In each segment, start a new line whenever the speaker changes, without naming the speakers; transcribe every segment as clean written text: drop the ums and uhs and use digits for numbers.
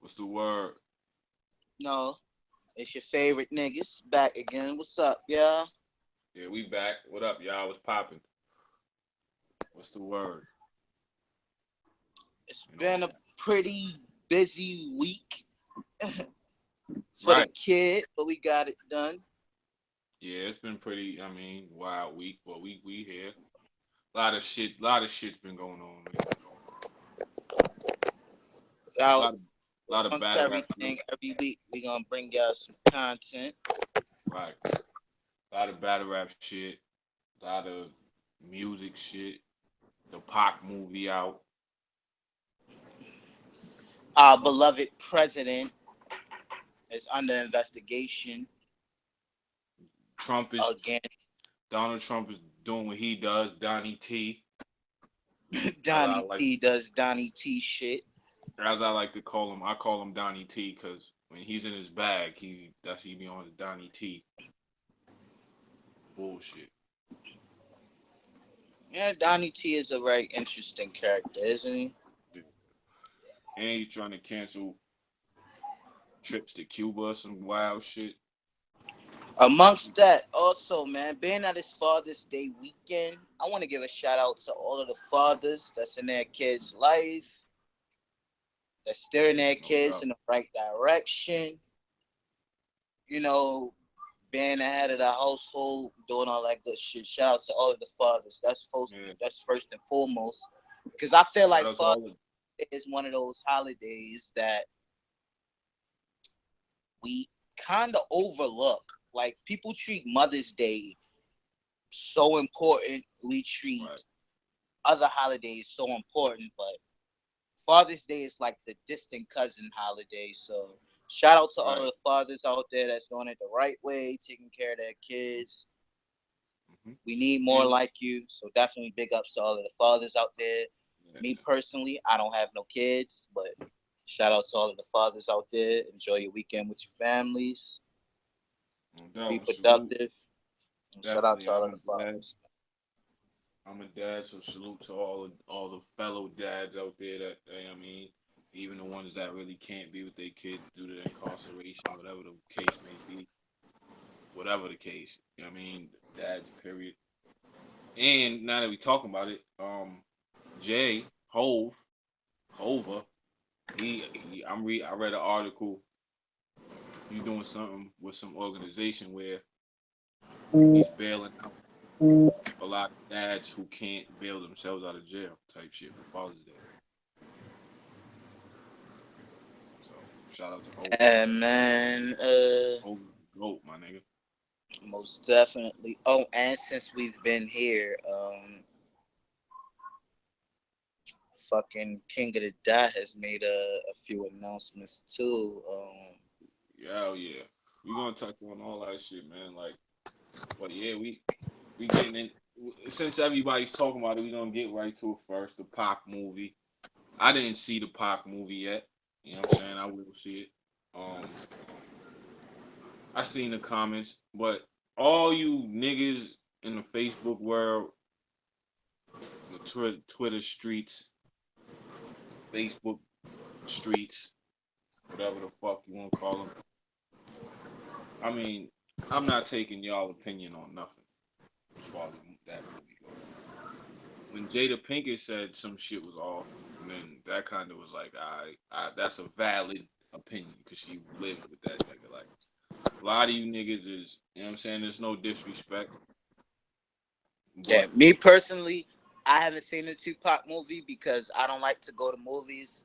What's the word?
No, it's your favorite niggas back again. What's up, y'all?
Yeah, we back. What up, y'all? What's popping? What's the word?
It's
And all
been a
that.
pretty busy week for the
Right.
kid, but we got it done.
Yeah, it's been pretty. I mean, wild week, but we here. A lot of shit's been going on, man. A
Out
lot of, lot of
amongst
battle rap shit.
everything, every week we gonna bring y'all some content.
Right. A lot of battle rap shit. A lot of music shit. The Pac movie out.
Our
Fuck.
beloved president is under investigation
Trump is
again.
Donald Trump is doing what he does. Donnie T, as I
Donnie
like
T does Donnie T shit.
as I like to call him. I call him Donnie T because when he's in his bag, he be on his Donnie T bullshit.
Yeah, Donnie T is a very interesting character, isn't he?
And he's trying to cancel trips to Cuba or some wild shit.
Amongst that, also, man, being that it's Father's Day weekend, I want to give a shout out to all of the fathers that's in their kids' life, that's steering their
No
kids
doubt.
in the right direction. You know, being ahead of the household, doing all that good shit. Shout out to all of the fathers.
Yeah.
That's first and foremost, because I feel
Shout
like
out to
Father's
all the
Day is one of those holidays that we kind of overlook. Like people treat Mother's Day so important. We treat
right,
other holidays so important, but Father's Day is like the distant cousin holiday. So shout out to all
right.
the fathers out there that's doing it the right way, taking care of their kids.
Hmm.
We need more
And
like you. So definitely big ups to all of the fathers out there. Me
yeah,
personally, I don't have no kids, but shout out to all of the fathers out there. Enjoy your weekend with your families.
no
Be
doubt. And salute.
productive. And shout out
Definitely,
to all of the fathers.
I'm a dad, so salute to all the fellow dads out there that I mean, even the ones that really can't be with their kids due to incarceration, whatever the case may be, whatever the case. You know what I mean, dads, period. And now that we talking about it, Jay Hova, I read an article. He's doing something with some organization where he's bailing out a lot of dads who can't bail themselves out of jail type shit for Father's Day. So shout out to Hova.
And man,
Hova's the GOAT, my nigga.
most definitely. Oh, and since we've been here, fucking King of the Dot has made a few announcements too.
Yeah, hell yeah. We gonna touch on all that shit, man. Like, but yeah, we getting in. Since everybody's talking about it, we gonna get right to it first. The Pac movie. I didn't see the Pac movie yet. You know what I'm saying? I will see it. Um, I seen the comments, but all you niggas in the Facebook world, the Twitter streets, Facebook streets, whatever the fuck you want to call them. I mean, I'm not taking y'all opinion on nothing as far as that movie goes. When Jada Pinkett said some shit was off, and then that kind of was like, that's a valid opinion because she lived with that nigga. Like a lot of you niggas is, you know what I'm saying? There's no disrespect,
yeah,
but
me personally, I haven't seen the Tupac movie because I don't like to go to movies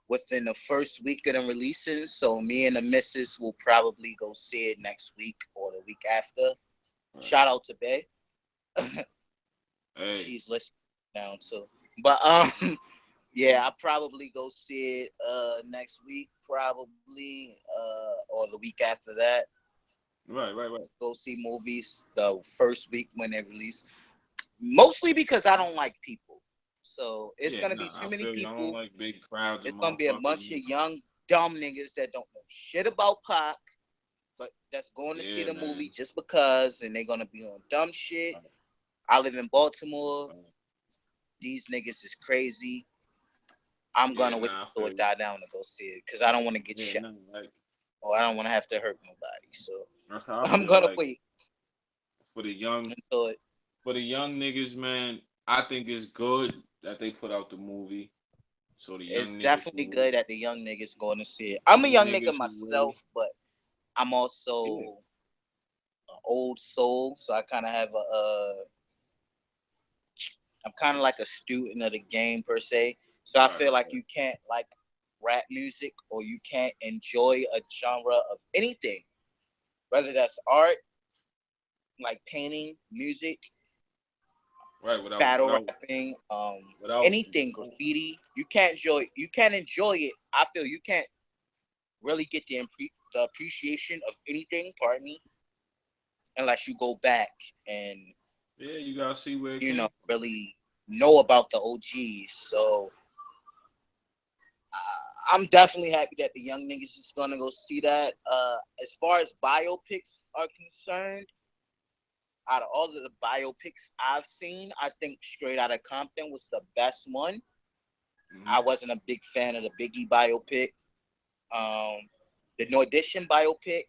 within the first week of the releasing. So me and the missus will probably go see it next week or the week after.
right.
Shout out to Bay.
Hey,
She's listening now too. But yeah, I'll probably go see it next week, probably, or the week after that.
right.
Go see movies the first week when they release. Mostly because I don't like people. So it's
Yeah,
gonna be
nah,
too
I
many
feel you. I don't
people.
like big crowds of
It's gonna be a
motherfuckers.
bunch of young dumb niggas that don't know shit about Pac, but that's going to see
Yeah,
the movie
man.
just because, and they're gonna be on dumb shit.
Right,
I live in Baltimore.
right.
These niggas is crazy. I'm
Yeah,
gonna wait
nah, I
till
feel
it
you.
die down to go see it because I don't want to get
Yeah,
shot
nothing like
or I don't want to have to hurt nobody. So
that's how I
I'm
feel.
gonna
Like
wait
for the young
until it
for the young niggas, man, I think it's good that they put out the movie so the
it's
young niggas
definitely
who
good that the young niggas going to see it. I'm a
young
young nigga
niggas who really
myself, but I'm
yeah.
also an old soul, so I kind of have I'm kind of like a student of the game per se. So I
Right,
feel
right,
like you can't like rap music or you can't enjoy a genre of anything, whether that's art, like painting, music,
right. Without
battle
without
rapping,
without
anything graffiti. You can't enjoy it. I feel you can't really get the appreciation of anything, pardon me, unless you go back and
yeah, you gotta see where it came from.
really know about the OGs. So I'm definitely happy that the young niggas is gonna go see that. As far as biopics are concerned, out of all of the biopics I've seen, I think Straight Outta Compton was the best one.
Hmm.
I wasn't a big fan of the Biggie biopic. Um, the No Audition biopic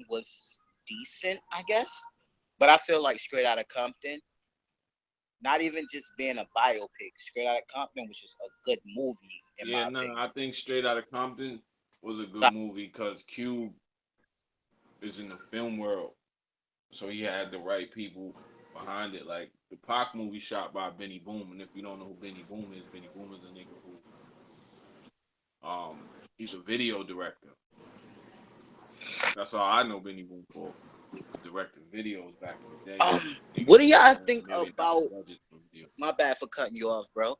was decent, I guess, but I feel like Straight Outta Compton, not even just being a biopic, Straight Outta Compton was just a good movie in
Yeah,
my
no,
opinion.
I think Straight Outta Compton was a good
Like,
movie because Cube is in the film world, so he had the right people behind it. Like the Pac movie shot by Benny Boom, and if you don't know who Benny Boom is a nigga who he's a video director. That's all I know Benny Boom for. Was directing videos back in the day.
what
Niggas
do
used to
y'all
earn
think
$1 million
about?
budgets for videos.
My bad for cutting you off, bro.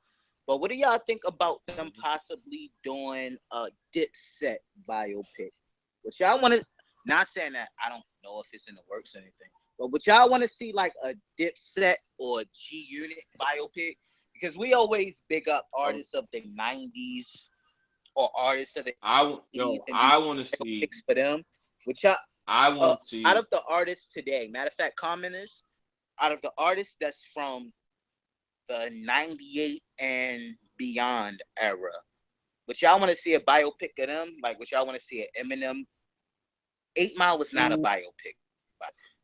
But what do y'all think about them
Mhm.
possibly doing a Dipset biopic? Which y'all want to? Not saying that I don't know if it's in the works or anything, but would y'all want to see like a Dipset or G Unit biopic? Because we always big up
I,
artists of the '90s or artists of the '80s
yo,
and do
I want to see.
biopics for them. Which y'all,
I want to
out
see.
of the artists today, matter of fact, commenters, out of the artists that's from the '98 and beyond era. But y'all want to see a biopic of them? Like, would y'all want to see an Eminem? 8 Mile was not a
Ooh,
biopic.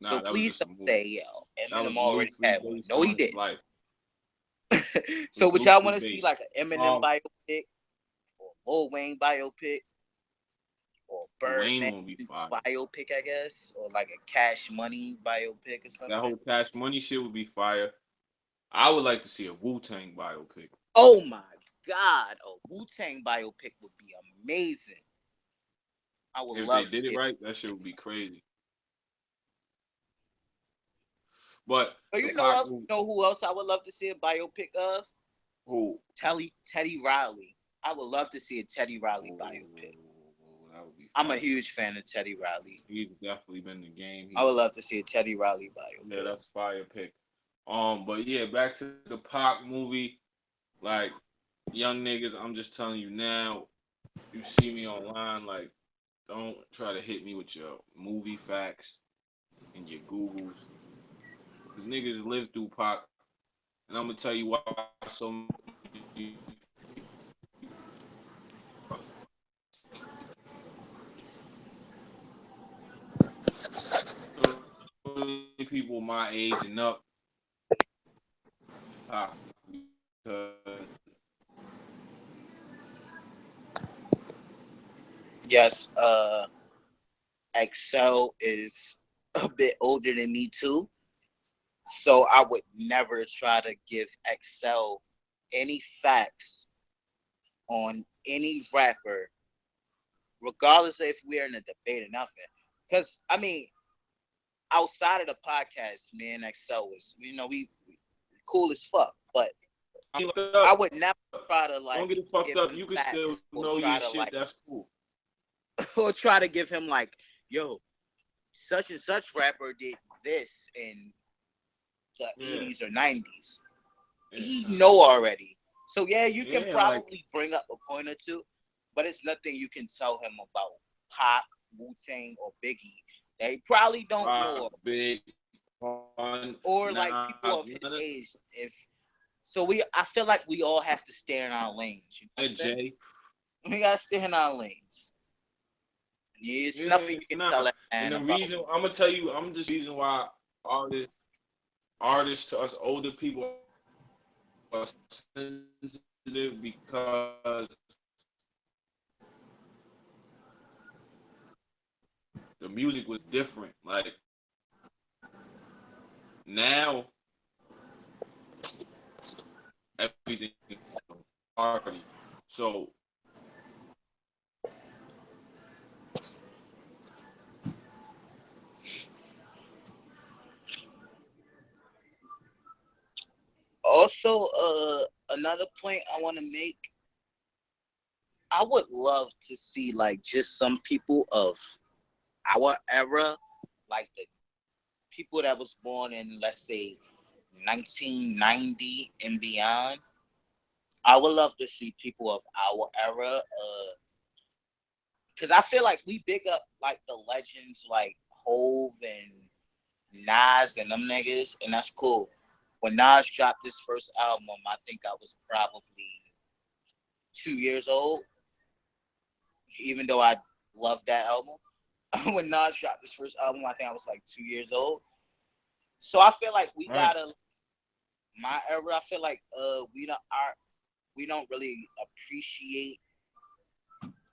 So
nah, that was
please
just a
don't
movie.
say, yo,
That
Eminem
was
already
loosely
had one.
based
No, he
on his
didn't.
life. It
So
was
would y'all
loosely
want to see
based.
like an Eminem
Um,
biopic or Lil Wayne biopic or
Wayne
Birdman
won't be fired.
biopic, I guess, or like a Cash Money biopic or
That
something?
whole Cash Money shit would be fire. I would like to see a Wu Tang biopic.
Oh my God, a Wu Tang biopic would be amazing. I would
If they
love to
did it
see it.
right, that shit would be crazy. But
So
the
you
Pac movie,
know who else I would love to see a biopic of?
who?
Teddy Riley. I would love to see a Teddy Riley biopic.
Oh, that would be
I'm a
fire.
huge fan of Teddy Riley.
He's definitely been in the game.
I would
He's
love to see a Teddy Riley
yeah,
biopic.
that's fire pick. But yeah, back to the Pac movie. Like young niggas, I'm just telling you now. You see me online, like don't try to hit me with your movie facts and your Googles, cause niggas lived through Pac, and I'm gonna tell you why so many people my age and up Pac because
Yes, Excel is a bit older than me too. So I would never try to give Excel any facts on any rapper, regardless of if we're in a debate or nothing. Because I mean, outside of the podcast, me and Excel was, we cool as fuck. But I would never try to
don't
like
get it fucked
give
up.
him
You can still
facts or
know your
try to
shit.
like
That's cool.
or try to give him like, yo, such and such rapper did this in the
Yeah,
80s or 90s.
yeah,
He know already. So yeah, you can
yeah. Like
probably bring up a point or two, but it's nothing you can tell him about Pac, Wu Tang, or Biggie. They probably don't
Rock,
know,
Big Pun.
or
Nah,
like
none of
people of his age. If So I feel like we all have to stay in our lanes. You know what I'm saying?
Jay.
We gotta stay in our lanes. Yeah, it's
Yeah,
nothing you can
nah.
tell that
And
man
the
about.
reason I'm gonna tell you, I'm just reason why artists to us older people are sensitive because the music was different. Like now, everything is a party. So
Also, another point I want to make, I would love to see like just some people of our era, like the people that was born in, let's say, 1990 and beyond. I would love to see people of our era, because I feel like we big up like the legends like Hove and Nas and them niggas, and that's cool. When Nas dropped his first album, I think I was probably 2 years old, even though I loved that album. When Nas dropped his first album, I think I was like 2 years old. So I feel like we
right.
gotta, my era. I feel like we don't really appreciate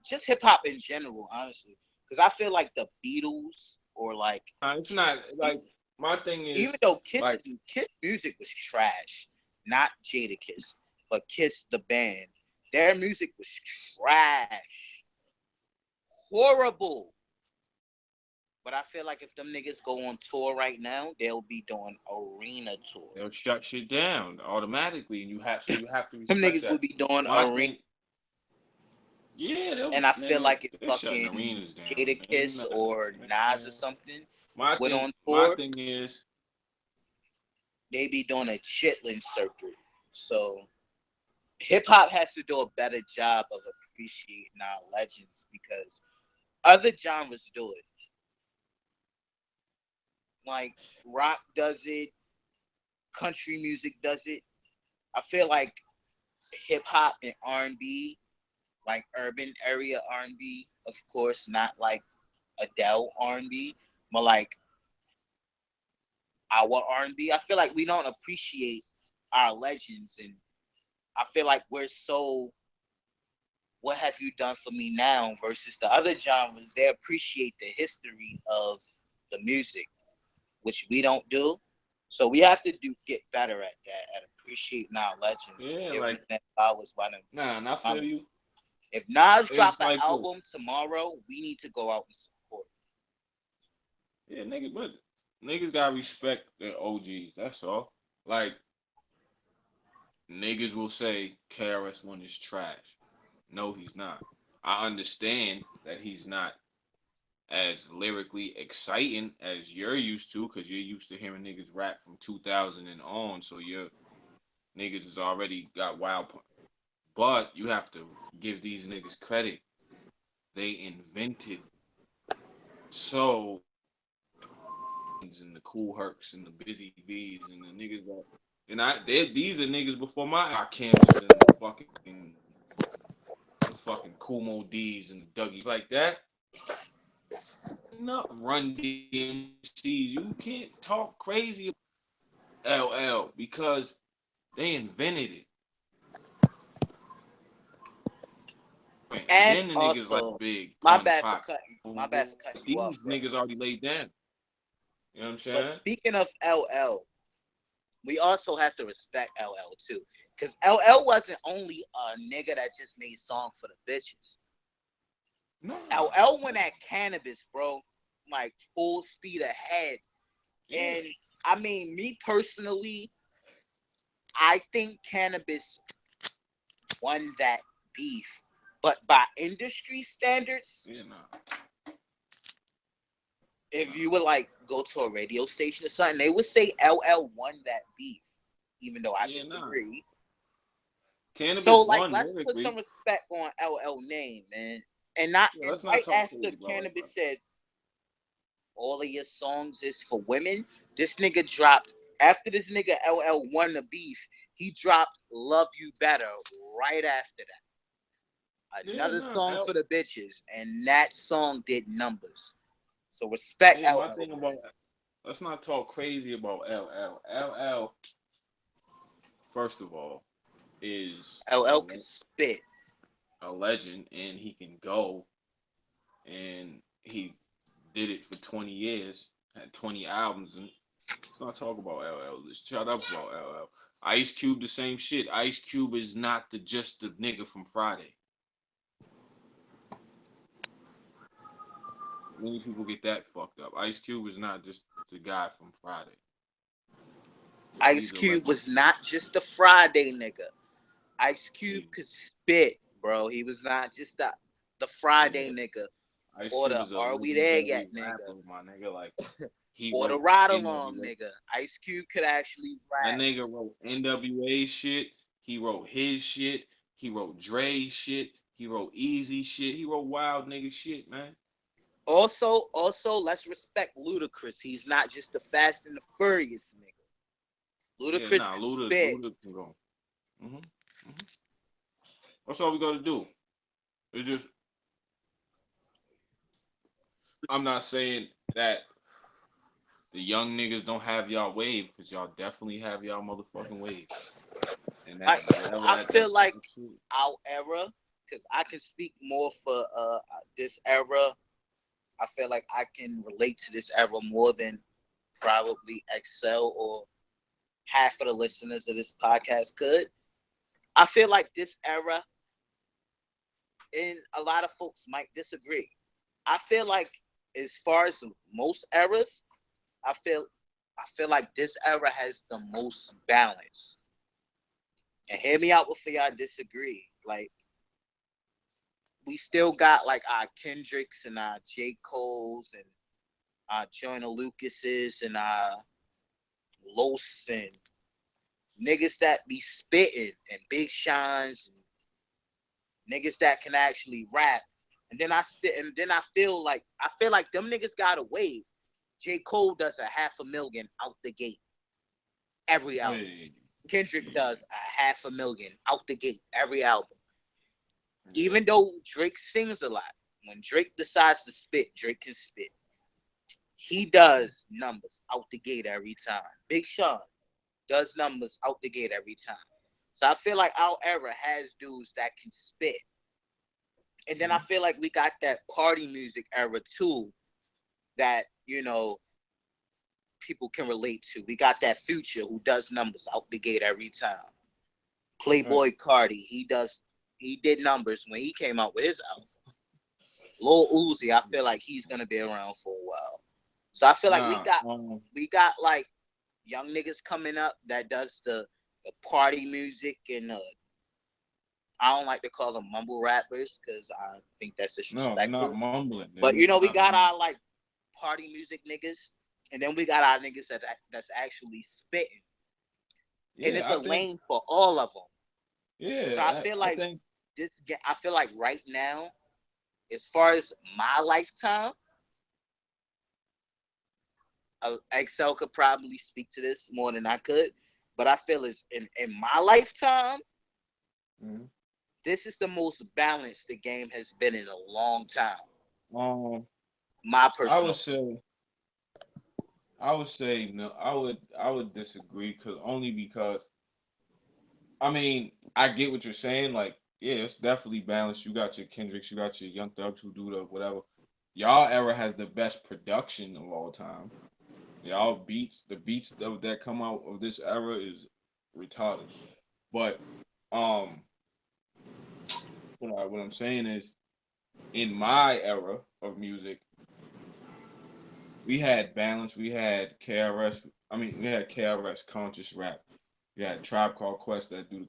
just hip hop in general, honestly. Because I feel like the Beatles or like,
It's not like my thing
even
is
though
like
Kiss music was trash, not Jadakiss, but Kiss the band, their music was trash, horrible. But I feel like if them niggas go on tour right now, they'll be doing arena tour.
they'll shut shit down automatically, and you have to
Them
respect
niggas will
that.
be doing
My
arena,
thing, yeah,
and I feel
nigga,
like if
they're shutting
fucking
arenas down.
Jadakiss or Nas or something went on
My
tour,
thing is,
they be doing a chitlin circuit. So hip hop has to do a better job of appreciating our legends because other genres do it. Like rock does it, country music does it. I feel like hip hop and R&B, like urban area R&B, of course, not like Adele R&B, but like our R&B. I feel like we don't appreciate our legends, and I feel like we're so what have you done for me now versus the other genres. They appreciate the history of the music, which we don't do. So we have to get better at that, at appreciating our legends and
yeah,
giving
like
them that flowers by them.
nah, and I feel
Um,
you.
if Nas drop
It's
an
like this.
album tomorrow, we need to go out and support.
Yeah, but niggas gotta respect their OGs. That's all. Like niggas will say KRS-One is trash. No, he's not. I understand that he's not as lyrically exciting as you're used to, because you're used to hearing niggas rap from 2000 and on. So your niggas has already got wild. But you have to give these niggas credit. They invented so and the Cool Hercs and the Busy Bees and the niggas that these are niggas before my eye canvas and the fucking Kumo D's and the Dougies like that. Not Run DMCs. You can't talk crazy about LL because they invented it. And
And
then the niggas like
also,
Big
my
Pun
bad for
Pop.
cutting, my bad for cutting
But
you off,
these
bro.
niggas already laid down. You know what I'm
But
saying?
speaking of LL, we also have to respect LL too, because LL wasn't only a nigga that just made songs for the bitches.
Nah.
LL went at cannabis, bro, like full speed ahead.
Yeah.
And I mean, me personally, I think cannabis won that beef. But by industry standards,
Yeah, nah.
if you would like go to a radio station or something, they would say LL won that beef, even though I
Yeah, nah.
disagree. So
Cannabis
like,
won
let's put some
lyrically.
respect on LL name, man. And not
Yeah,
and
let's not
right
talk
after
crazy about it, bro.
cannabis said all of your songs is for women, this nigga dropped after this nigga LL won the beef. he dropped "Love You Better" right after that.
Yeah,
Another
nah.
song for the bitches, and that song did numbers. So respect
My
LL,
thing
man.
about let's not talk crazy about LL. LL, first of all, is
LL could spit.
a legend, and he can go, and he did it for 20 years, had 20 albums, and let's not talk about LL. Let's shut up about LL. Ice Cube, the same shit. Ice Cube is not just the nigga from Friday. Many people get that fucked up. Ice Cube is not just the guy from Friday.
Ice
He's a
Cube
legend.
was not just a Friday nigga. Ice Cube
He,
could spit, bro. He was not just the Friday
yeah.
nigga
Ice
or
Cube
the
is a
Are We There
legendary
Yet nigga
rapper, my nigga. Like he
or the
wrote
Ride Along
NWA.
nigga. Ice Cube could actually
That
rap.
nigga wrote NWA shit. He wrote his shit. He wrote Dre's shit. He wrote Easy shit. He wrote wild nigga shit, man.
Also, let's respect Ludacris. He's not just the Fast and the Furious nigga.
Yeah,
Ludacris
nah,
could
Luda,
spit.
Luda can go. hmm hmm That's all we gotta do. It's just, I'm not saying that the young niggas don't have y'all wave, because y'all definitely have y'all motherfucking wave. And
I
that whatever
I
that
feel
type
like
of shit.
our era, because I can speak more for this era. I feel like I can relate to this era more than probably Excel or half of the listeners of this podcast could. I feel like this era, and a lot of folks might disagree. I feel like as far as most eras, I feel I feel like this era has the most balance. And hear me out before y'all disagree. Like we still got like our Kendricks and our J. Cole's and our Joyner Lucas's and our Los and niggas that be spitting and Big Shines and niggas that can actually rap. And then I feel like them niggas got a wave. J. Cole does a 500,000 out the gate every
Yeah,
album.
yeah,
Kendrick
yeah,
does a 500,000 out the gate every album.
yeah.
Even though Drake sings a lot, when Drake decides to spit, Drake can spit. He does numbers out the gate every time. Big Sean does numbers out the gate every time. So I feel like our era has dudes that can spit. And then I
Mhm.
feel like we got that party music era too that, people can relate to. We got that Future who does numbers out the gate every time.
Right.
Playboy Cardi, he did numbers when he came out with his album. Lil Uzi, I feel like he's gonna be around for a while. So I feel like we
Nah,
got we got like young niggas coming up that does the party music and I don't like to call them mumble rappers because I think that's
no, they're not
disrespectful.
mumbling.
But
They're
we
not.
got our like party music niggas, and then we got our niggas that's actually spitting, and
Yeah,
it's
I
a
think.
lane for all of them. So I
Yeah,
feel
I
like
think.
I feel like right now, as far as my lifetime, Excel could probably speak to this more than I could, but I feel is in my lifetime,
Mhm.
this is the most balanced the game has been in a long time.
Um,
My
I
personal
would
opinion.
say. I would say no. I would disagree, because I mean, I get what you're saying. Like, yeah, it's definitely balanced. You got your Kendricks, you got your Young Thugs who do the whatever. Y'all era has the best production of all time. Y'all the beats that come out of this era is retarded. But um, what I'm saying is, in my era of music, we had balance. We had KRS. I mean, we had KRS conscious rap. You had Tribe Called Quest that do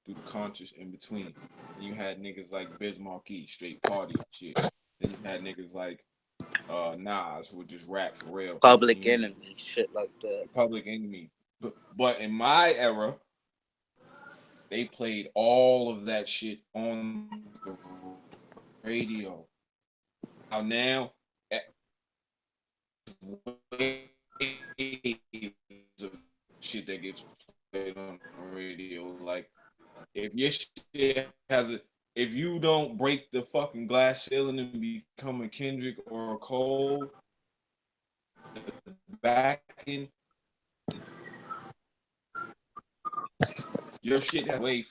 the conscious in between. Then you had niggas like Biz Markie, straight party and shit. Then you had niggas like Nas who would just rap for real.
Public
You
Enemy, shit like that.
Public Enemy. But in my era, they played all of that shit on the radio. How now waves of shit that gets played on the radio. Like if your shit if you don't break the fucking glass ceiling and become a Kendrick or a Cole, the backing, your shit has way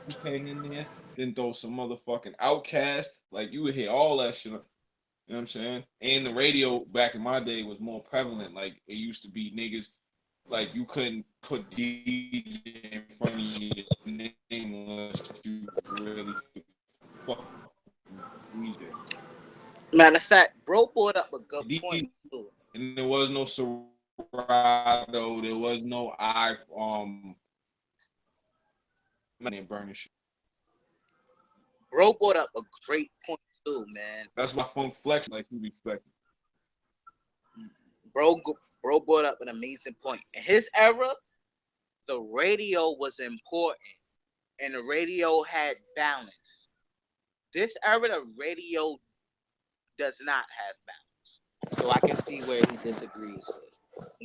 Wu-Tang in there, then throw some motherfucking Outcast. Like you would hear all that shit. You know what I'm saying? And the radio back in my day was more prevalent. Like it used to be niggas like you couldn't put DJ in front of your name unless you really fuck with DJ.
Matter of fact, bro brought up a
DJ
good point too.
and there was no Serato, there was no burning shit.
Bro brought up a great point too, man.
That's why Funk Flex like you respect.
Bro, bro brought up an amazing point. In his era, the radio was important, and the radio had balance. This era, the radio does not have balance, so I can see where he disagrees with.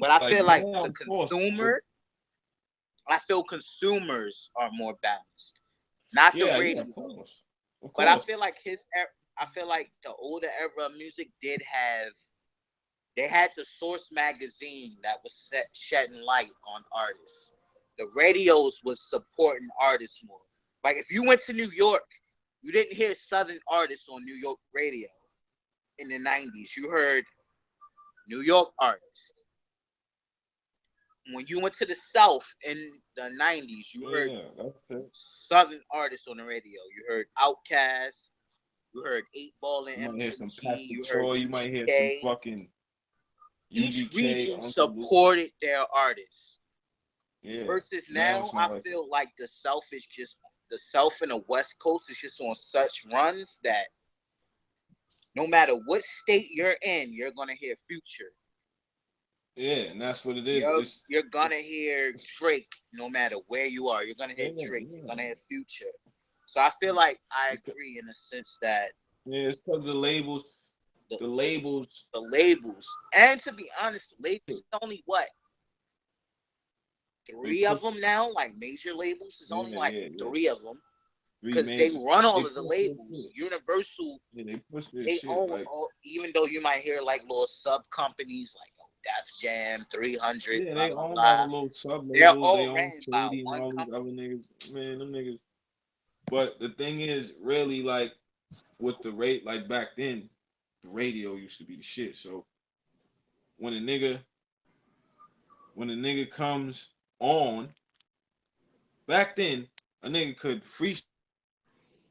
But I
Like
feel like
now,
the
of course,
consumer, I feel consumers are more balanced, not the
yeah,
radio.
of
But I
course.
feel like I feel like the older era of music did have. They had the Source magazine that was shedding light on artists. The radios was supporting artists more. Like if you went to New York, you didn't hear Southern artists on New York radio in the 90s. You heard New York artists. When you went to the South in the 90s, you heard
Yeah, that's it.
Southern artists on the radio. You heard Outkast, you heard 8 Ball and
You might hear some
MGG,
Pastor
you heard
Troy. You might hear some
UGK.
fucking
Each
UGK,
region
Uncle Luke.
supported their artists.
Yeah.
Versus
Now
now,
it's
I
not like that.
feel like the South and the West Coast is just on such runs that no matter what state you're in, you're gonna hear Future.
Yeah, and that's what it is.
You're gonna hear Drake no matter where you are. You're gonna hear
Yeah,
Drake. You're
yeah.
gonna hear Future. So I feel like I
Because,
agree in a sense that
yeah, it's because the labels,
the,
the labels.
the labels, and to be honest, the labels is only what
They
three of
push.
them now, like major labels. Is only
Yeah,
like
yeah, yeah.
three of them
Three
because they
majors.
run
They
all of the
push their
labels.
shit.
Universal,
Yeah, they push their
they
shit.
own
Like,
all, even though you might hear like little sub companies like Def Jam, 300,
yeah,
blah
they
blah
own all the
blah.
little sub
They're
labels. They
all
own
ran by
Shady and
one
all these
company.
other niggas. Man, them niggas. But the thing is, really, like with the rate, like back then, the radio used to be the shit. So when a nigga, when a nigga comes on, back then, a nigga could freestyle and get on the radio.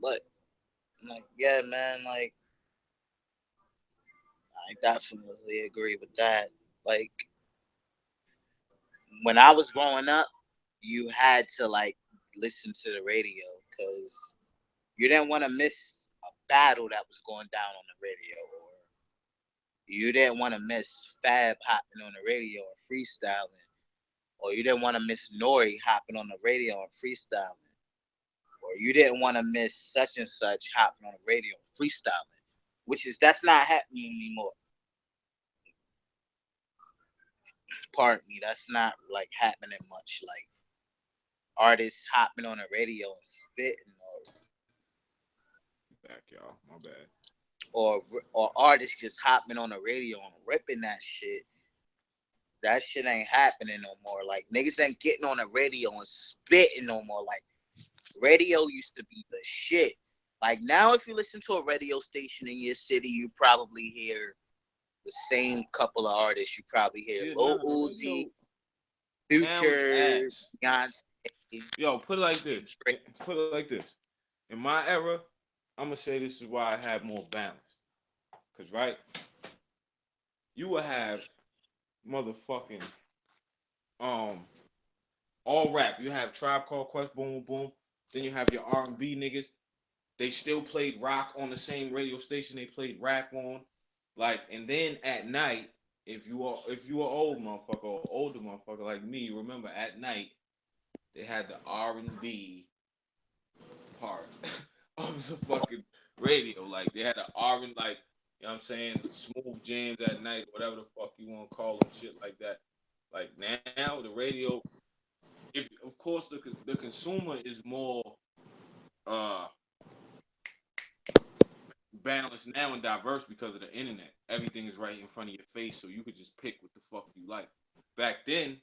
But like, yeah, man, like I definitely agree with that. Like when I was growing up, you had to like listen to the radio because you didn't want to miss a battle that was going down on the radio, or you didn't want to miss Fab hopping on the radio and freestyling, or you didn't want to miss Nori hopping on the radio and freestyling, or you didn't want to miss such and such hopping on the radio and freestyling, which is that's not happening anymore. Pardon me, that's not like happening much. Like artists hopping on the radio and spitting,
Back, y'all. My bad.
or or artists just hopping on the radio and ripping that shit. That shit ain't happening no more. Like niggas ain't getting on the radio and spitting no more. Like radio used to be the shit. Like now, if you listen to a radio station in your city, you probably hear the same couple of artists. You probably hear
Yeah,
Lil
nah, the
Uzi,
radio now is
Future,
ass.
Beyonce,
Yo, put it like this.
Drake.
Put it like this. In my era, I'm gonna say this is why I have more balance. Cause right, you will have motherfucking um all rap. You have Tribe Called Quest, boom, boom, boom. Then you have your R&B niggas. they still played rock on the same radio station they played rap on. Like, and then at night, if you are old motherfucker or older motherfucker like me, you remember at night they had the R&B part of the fucking radio. Like they had the R and like, you know what I'm saying, smooth jams at night, whatever the fuck you want to call them, shit like that. Like now the radio, if of course the consumer is more uh balanced now and diverse because of the internet. Everything is right in front of your face, so you could just pick what the fuck you like. Back then,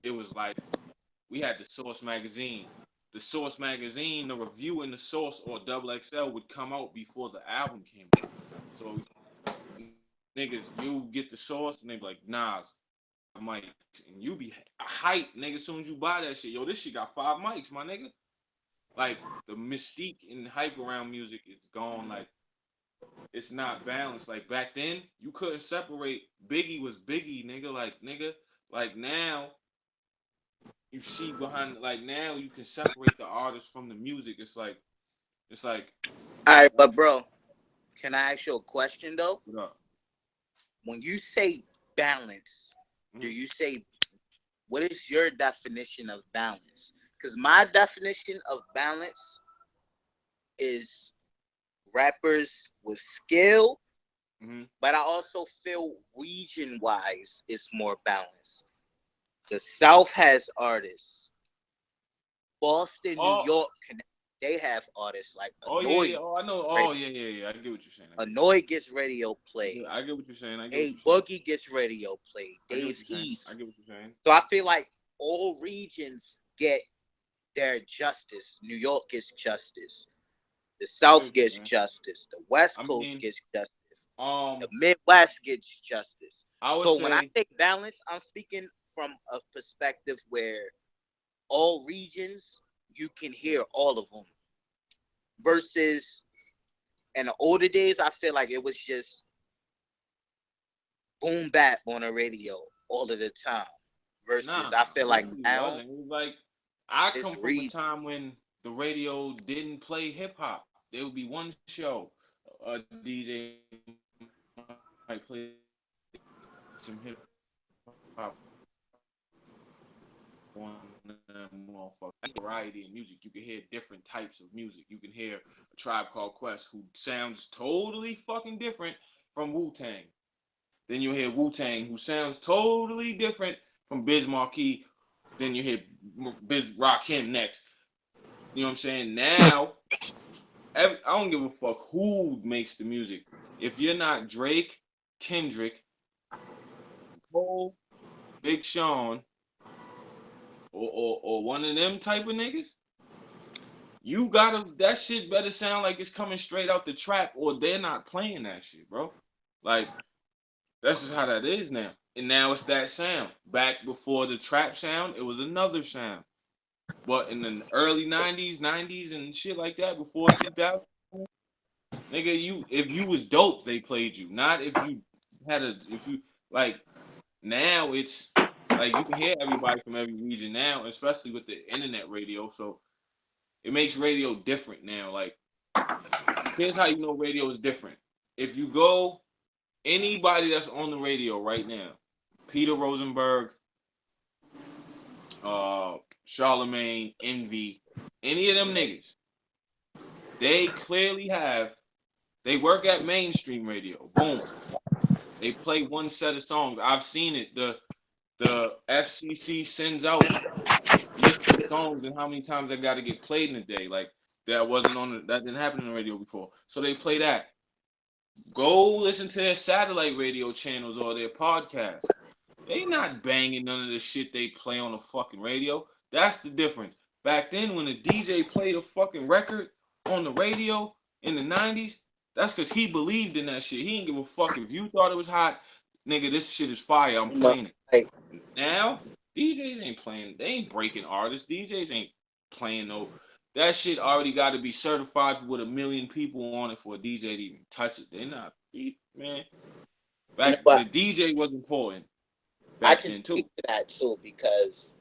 it was like we had the Source magazine. The Source magazine, the review in the Source or Double XL would come out before the album came out. So niggas, you get the Source and they be like, Nas, 5 mics, and you be hype, nigga. As soon as you buy that shit, yo, this shit got 5 mics, my nigga. Like the mystique and hype around music is gone. Like it's not balanced. Like back then, you couldn't separate. Biggie was Biggie, nigga. Like now, you see behind. Like now, you can separate the artist from the music. It's like,
All right, but bro, can I ask you a question though?
what up?
When you say balance, do
Mhm.
you say what is your definition of balance? Because my definition of balance is rappers with skill,
Mhm.
but I also feel region wise is more balanced. The South has artists. Boston, New
Oh,
York, they have artists like
oh yeah, yeah.
Annoy.
Oh, I know. Oh yeah, yeah, yeah. I get what you're saying. I get what you're
Annoy
saying.
gets radio play.
I get what you're saying. I get what
A
you're saying.
Boogie gets radio play.
I get what
Dave
you're saying. I
East.
get what you're saying.
So I feel like all regions get their justice. New York gets justice. The
I get
South
what you're
gets
saying.
justice. The West
I
Coast
mean,
gets justice. The
um,
Midwest gets justice.
I would
So when I
say
say balance, I'm speaking from a perspective where all regions you can hear all of them. Versus in the older days, I feel like it was just boom bap on the radio all of the time. Versus
nah,
I feel
it
like
really
now
wasn't. It was like I
it's
come from a
region.
time when the radio didn't play hip hop. There would be one show, a DJ might play some hip hop on one of them motherfuckers. Variety in music. You can hear different types of music. You can hear a Tribe Called Quest who sounds totally fucking different from Wu Tang. Then you hear Wu Tang who sounds totally different from Biz Markie. Then you hear Biz Rakim next. You know what I'm saying? Now, I don't give a fuck who makes the music. If you're not Drake, Kendrick, Cole, Big Sean, or one of them type of niggas, you gotta that shit better sound like it's coming straight out the trap, or they're not playing that shit, bro. Like that's just how that is now. And now it's that sound. Back before the trap sound, it was another sound. But in the early '90s and shit like that, before 2000, nigga, if you was dope, they played you. Not if you like now it's like you can hear everybody from every region now, especially with the internet radio. So it makes radio different now. Like here's how you know radio is different. If you go anybody that's on the radio right now, Peter Rosenberg, uh, Charlemagne, Envy, any of them niggas, they clearly they work at mainstream radio. Boom. They play one set of songs. I've seen it. The FCC sends out list of songs and how many times they got to get played in a day. Like that didn't happen on the radio before. So they play that. Go listen to their satellite radio channels or their podcasts. They not banging none of the shit they play on the fucking radio. That's the difference. Back then, when a DJ played a fucking record on the radio in the '90s, that's because he believed in that shit. He didn't give a fuck if you thought it was hot, nigga. This shit is fire. I'm
You know,
playing it.
like
Now, DJs ain't playing. They ain't breaking artists. DJs ain't playing no. That shit already got to be certified with 1 million people on it for a DJ to even touch it. They not, man.
you know
Back the
what?
DJ was important
I
back
can
then
speak
too.
to that too because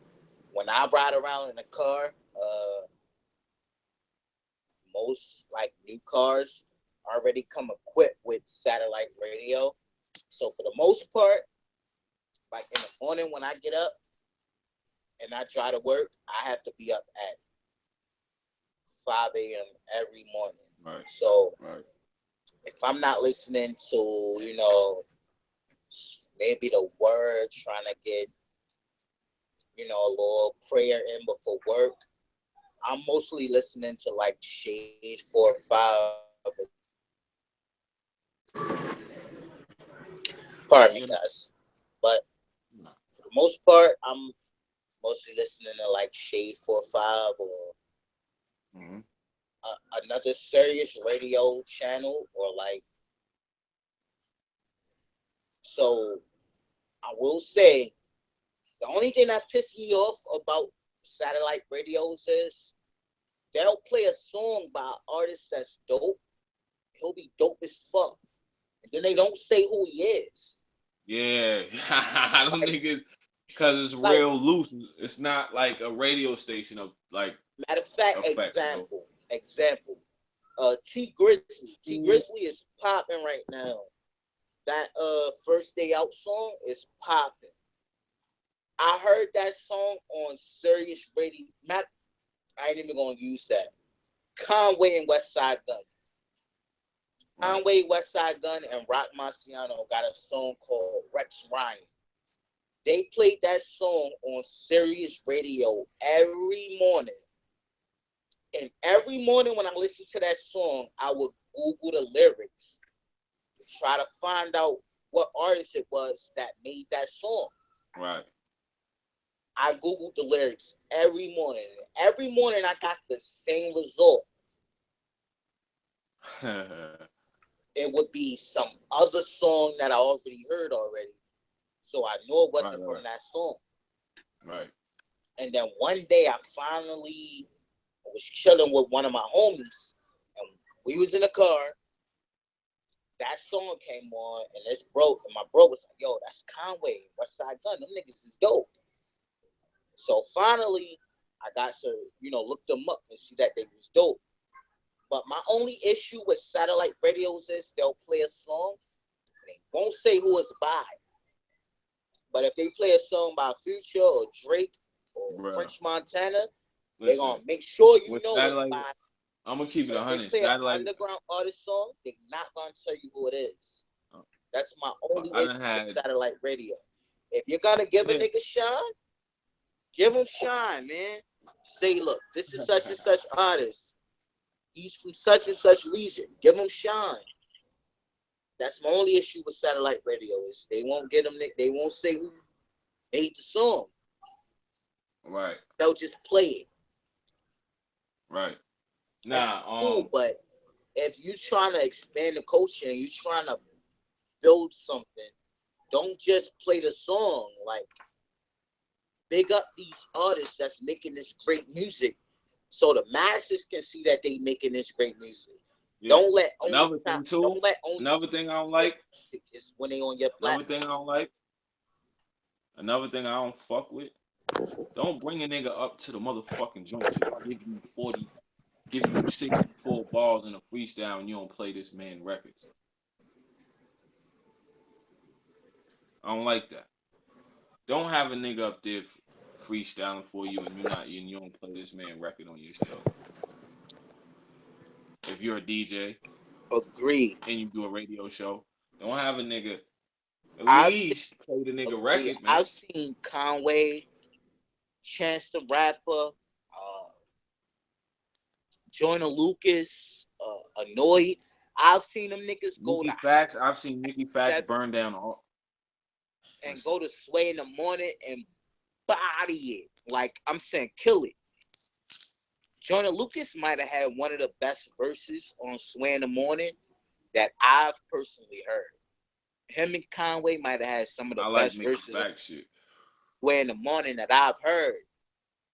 when I ride around in a car, most like new cars already come equipped with satellite radio. So for the most part, like in the morning when I get up and I try to work, I have to be up at 5 a.m. every morning.
Right.
So
Right.
if I'm not listening to, maybe the word, trying to get, a little prayer in before work, I'm mostly listening to like Shade 4 5 and pardon me,
You know.
guys. But
Nah.
for the most part, I'm mostly listening to like Shade 4 5 or
Mm-hmm.
another serious radio channel or like. So I will say the only thing that pissed me off about satellite radios is they'll play a song by an artist that's dope. He'll be dope as fuck, and then they don't say who he is.
Yeah. I don't
Like,
think it's because it's
like
real loose. It's not like a radio station of like
matter of fact,
effect. So.
example. T Grizzly. T Grizzly is popping right now. That first day out song is popping. I heard that song on Sirius Radio. I ain't even gonna use that. Conway and West Side Gun.
Right.
Conway, West Side Gun, and Rock Marciano got a song called Rex Ryan. They played that song on Sirius Radio every morning. And every morning when I listen to that song, I would Google the lyrics to try to find out what artist it was that made that song.
Right.
I Googled the lyrics every morning. Every morning I got the same result.
Right.
It would be some other song that I already heard already. So I knew it wasn't from
Right.
that song.
Right.
And then one day I finally was chilling with one of my homies. And we was in the car. That song came on and it's broke. And my bro was like, yo, that's Conway, West Side Gun. Them niggas is dope. So finally I got to, look them up and see that they was dope. But my only issue with satellite radios is they'll play a song. They won't say who it's by. But if they play a song by Future or Drake or
Bruh.
French Montana, they're
Listen,
gonna make sure you
with
know it's
satellite,
by.
I'm gonna keep it
But if they
100.
play an
Satellite,
underground artist song, they're not gonna tell you who it is. That's my only
I
issue
done
with
had,
satellite radio. If you're gonna give a
yeah.
nigga shine, give him shine, man. Say, look, this is such and such artist. He's from such and such region. Give him shine. That's my only issue with satellite radio is they won't get them. They won't say who made the song.
Right.
They'll just play it.
Right.
And
Nah.
cool, but if you trying to expand the culture and you trying to build something, don't just play the song. Like, big up these artists that's making this great music, so the masses can see that they making this great music.
Yeah.
Don't let only
Another
time.
thing too.
Don't let only
Another thing I don't
play
like.
music is when they on your
Another thing I
platform.
don't like. Another thing I don't fuck with. Don't bring a nigga up to the motherfucking joint to give you 40, give you 64 balls in a freestyle and you don't play this man records. I don't like that. Don't have a nigga up there freestyling for you and you don't play this man record on your show. If you're a DJ
Agree.
and you do a radio show, don't have a nigga at
I've seen,
least play the nigga
agree.
record, man.
I've seen Conway, Chance the Rapper, Joyner Lucas, Annoyed. I've seen them niggas go to
Nikki Fax, I've seen Nikki Fax
seven
burn down all.
and
Listen,
go to Sway in the morning and body it. Like I'm saying, kill it. Joyner Lucas might have had one of the best verses on Sway in the morning that I've personally heard. Him and Conway might have had some of the
I like
best
Mickey
verses on
Fax shit.
Sway in the morning that I've heard.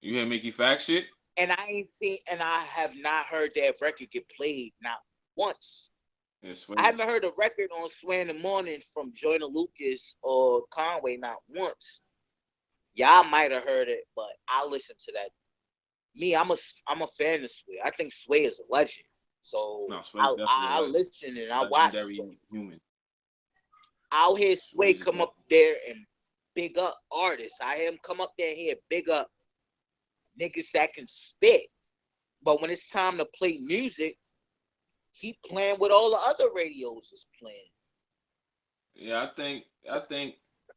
You hear Mickey Fax shit?
And I have not heard that record get played not once.
Yeah,
I
swear.
haven't heard a record on Sway in the Morning from Joyner Lucas or Conway not once. Y'all might have heard it, but I listen to that. Me, I'm a fan of Sway. I think Sway is a legend. So
No, Sway's definitely
I
a
listen and I watch Sway.
legendary human.
I'll hear Sway
Sway's a
come
god.
up there and big up artists. I hear him come up there and hear big up niggas that can spit. But when it's time to play music, he playing what all the other radios is playing.
Yeah,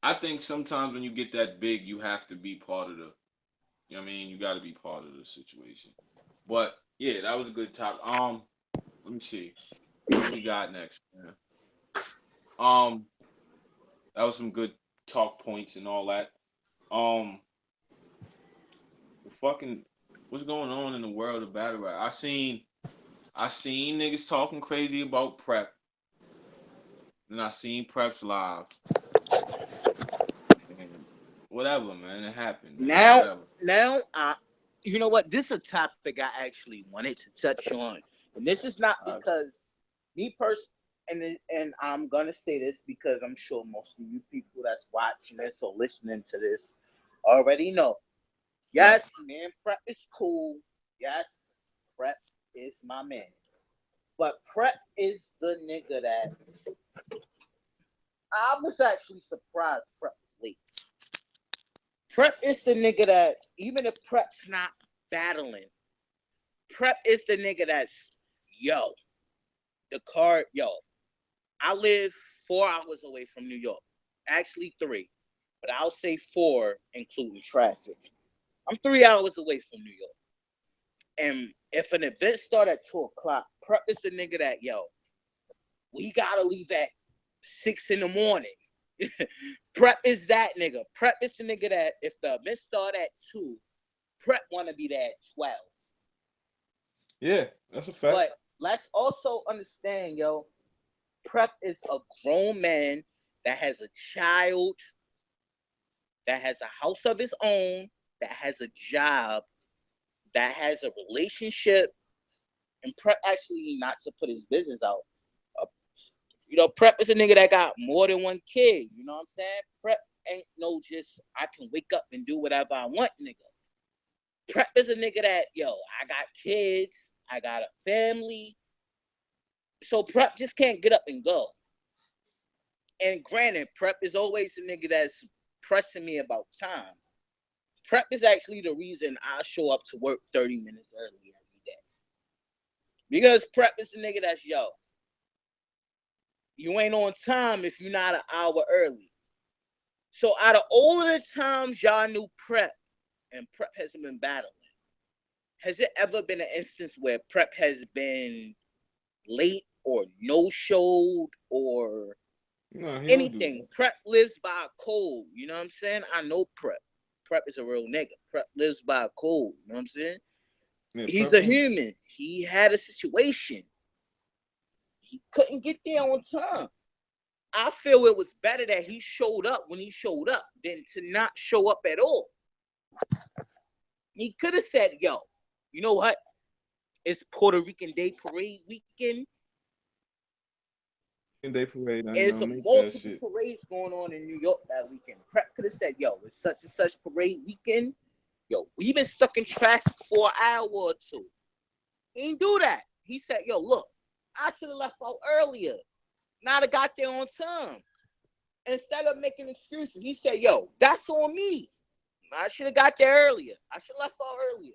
I think sometimes when you get that big, you have to be part of the. You know what I mean? You got to be part of the situation. But yeah, that was a good top. Let me see what we got next, man. Um, that was some good talk points and all that. Um, the fucking what's going on in the world of battle rap? I seen niggas talking crazy about prep, and I seen preps live, and whatever, man. It happened, man.
Now,
Whatever.
now, you know what? This is a topic I actually wanted to touch on, and this is not
I,
because me personally, and I'm gonna say this because I'm sure most of you people that's watching this or listening to this already know.
right.
Yes, man, prep is cool. Yes, prep is my man. But prep is the nigga that I was actually surprised prep was late. Prep is the nigga that even if prep's not battling, prep is the nigga that's yo, the card, yo. I live 4 hours away from New York. Actually three. But I'll say four including traffic. I'm 3 hours away from New York. And if an event start at 2 o'clock, prep is the nigga that yo, we gotta leave at 6 in the morning. Prep is that nigga. Prep is the nigga that if the event start at 2, prep wanna be there at 12.
Yeah, that's a fact.
But let's also understand, yo, prep is a grown man that has a child, that has a house of his own, that has a job, that has a relationship, and prep actually not to put his business out. Uh, Prep is a nigga that got more than one kid. You know what I'm saying? Prep ain't no just I can wake up and do whatever I want, nigga. Prep is a nigga that yo, I got kids, I got a family, so prep just can't get up and go. And granted, prep is always a nigga that's pressing me about time. Prep is actually the reason I show up to work 30 minutes early every day. Because prep is the nigga that's yo, you ain't on time if you're not an hour early. So out of all of the times y'all knew prep and prep hasn't been battling, has it ever been an instance where prep has been late or no showed or
No, he don't do
anything?
that.
Prep lives by a code. You know what I'm saying? I know prep. Prep is a real nigga. Prep lives by a code. You know what I'm saying?
Yeah,
He's
prep
a
don't.
human. He had a situation. He couldn't get there on time. I feel it was better that he showed up when he showed up than to not show up at all. He could have said, yo, you know what? It's Puerto Rican Day Parade weekend.
And they parade, I ain't
There's
gonna
a
make that
multiple
shit.
parades going on in New York that weekend. Prep could have said, yo, it's such and such parade weekend. Yo, we been stuck in traffic for an hour or two. He didn't do that. He said, yo, look, I should have left out earlier. Not have got there on time. Instead of making excuses, he said, yo, that's on me. I should have got there earlier. I should have left out earlier.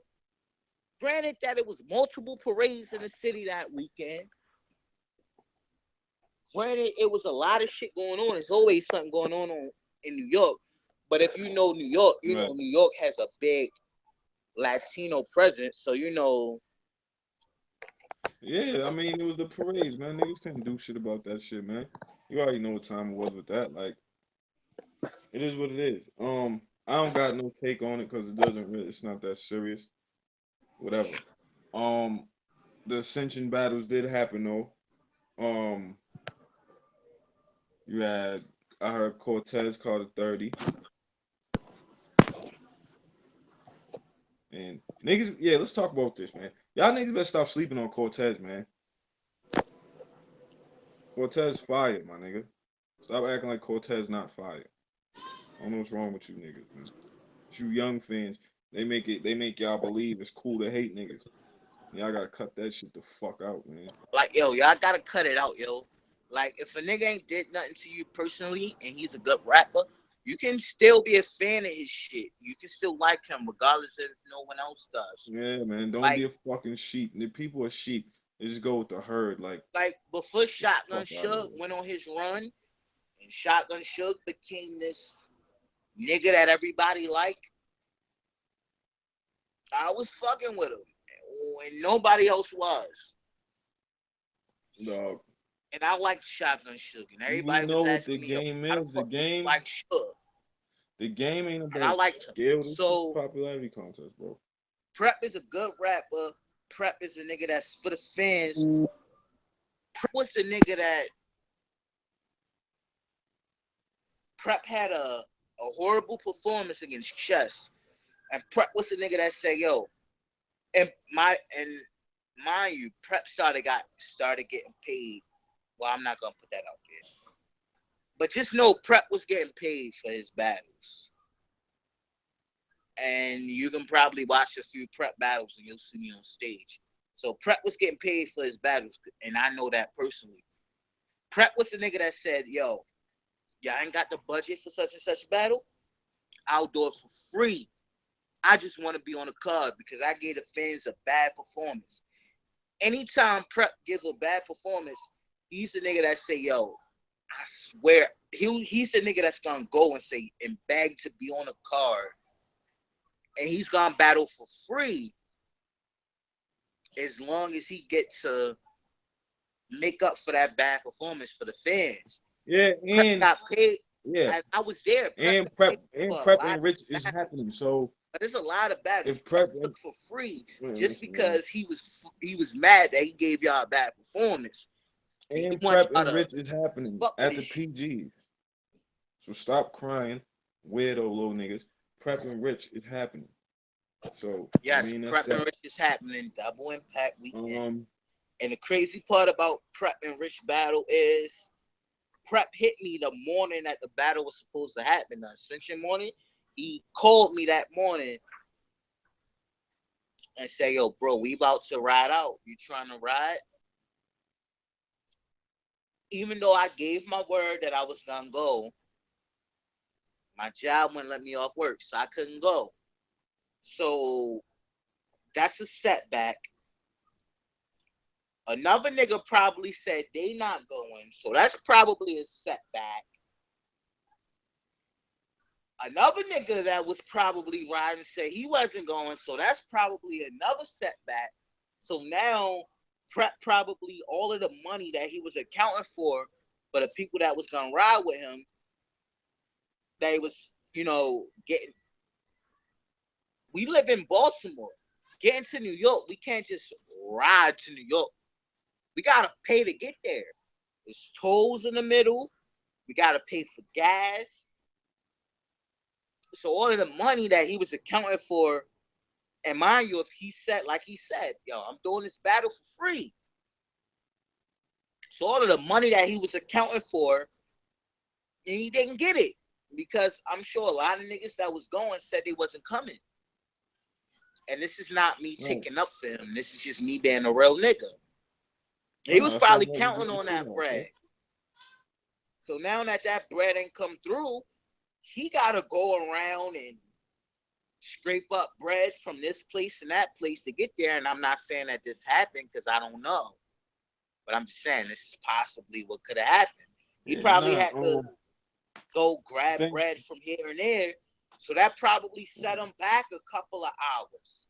Granted that it was multiple parades in the city that weekend. Granted, it was a lot of shit going on. There's always something going on in New York. But if you know New York, you
Right.
know New York has a big Latino presence. So you know,
Yeah, I mean it was the parades, man. Niggas couldn't do shit about that shit, man. You already know what time it was with that. Like, it is what it is. I don't got no take on it because it doesn't really. It's not that serious. Whatever. Um, the Ascension battles did happen though. Um, you had I heard Cortez called a 30, and niggas. Yeah, let's talk about this, man. Y'all niggas better stop sleeping on Cortez, man. Cortez fired, my nigga. Stop acting like Cortez not fired. I don't know what's wrong with you niggas, man. You young fans, they make y'all believe it's cool to hate niggas. Y'all gotta cut that shit the fuck out, man.
Like, yo, y'all gotta cut it out, yo. Like, if a nigga ain't did nothing to you personally and he's a good rapper, you can still be a fan of his shit. You can still like him regardless if no one else does.
Yeah, man. Don't be
Like,
a fucking sheep. The people are sheep. They just go with the herd. Like,
before
the
Shotgun
fuck out of
Suge
here.
went on his run, and Shotgun Suge became this nigga that everybody liked, I was fucking with him when nobody else was.
Dog.
And I liked Shotgun Suge, and
We
everybody was
know what the
asking me, yo,
game
how the
is. The
fuck do you
game,
like Suge?
the game ain't
And I
about
liked him.
skill. This is
So
popularity contest, bro.
Prep is a good rapper. Prep is a nigga that's for the fans. Prep was the nigga that Prep had a horrible performance against Chess. And Prep was the nigga that said, yo, and mind you, Prep started getting paid. Well, I'm not gonna put that out there. But just know Prep was getting paid for his battles. And you can probably watch a few Prep battles and you'll see me on stage. So Prep was getting paid for his battles, and I know that personally. Prep was the nigga that said, yo, y'all ain't got the budget for such and such battle. I'll do it for free. I just want to be on the card because I gave the fans a bad performance. Anytime Prep gives a bad performance, he's the nigga that say, yo, I swear, he's the nigga that's gonna go and say and beg to be on the card. And he's gonna battle for free as long as he gets to make up for that bad performance for the fans.
Yeah,
Prep
and
got paid.
yeah,
I was there. Prep
and
got paid for a
prep
lot
and
of
rich is
battles.
happening. So
But there's a lot of battles
if
Prep
prep,
took for free just
listen, man,
because he was mad that he gave y'all a bad performance. And he
and
wants
prep
y'all
and
to
rich is happening
fuck with
at
his
the
shit.
PGs. So stop crying, weirdo little niggas. Prep and rich is happening. So I
Yes,
mean that's
Prep and
that.
Rich is happening. Double Impact weekend.
Um,
And the crazy part about Prep and Rich battle is Prep hit me the morning that the battle was supposed to happen, the Ascension morning. He called me that morning and said, yo, bro, we about to ride out. You trying to ride? Even though I gave my word that I was going to go, my job wouldn't let me off work, so I couldn't go. So that's a setback. Another nigga probably said they not going, so that's probably a setback. Another nigga that was probably riding said he wasn't going, so that's probably another setback. So now Prep probably all of the money that he was accounting for the people that was gonna ride with him, that he was, getting. We live in Baltimore. Getting to New York, we can't just ride to New York. We gotta pay to get there. There's tolls in the middle. We gotta pay for gas. So all of the money that he was accounting for, and mind you, if he said, like he said, yo, I'm doing this battle for free. So all of the money that he was accounting for, and he didn't get it. Because I'm sure a lot of niggas that was going said they wasn't coming. And this is not me
right.
taking up for him. This is just me being a real nigga. He
No,
was
that's why I'm
probably
always
counting
letting
on
shit
that
off, bro.
bread. So now that bread ain't come through, he gotta go around and scrape up bread from this place and that place to get there. And I'm not saying that this happened because I don't know, but I'm just saying this is possibly what could have happened. He
Yeah,
probably
nah.
had to go
I
grab
think
bread from here and there, so that probably set him back a couple of hours.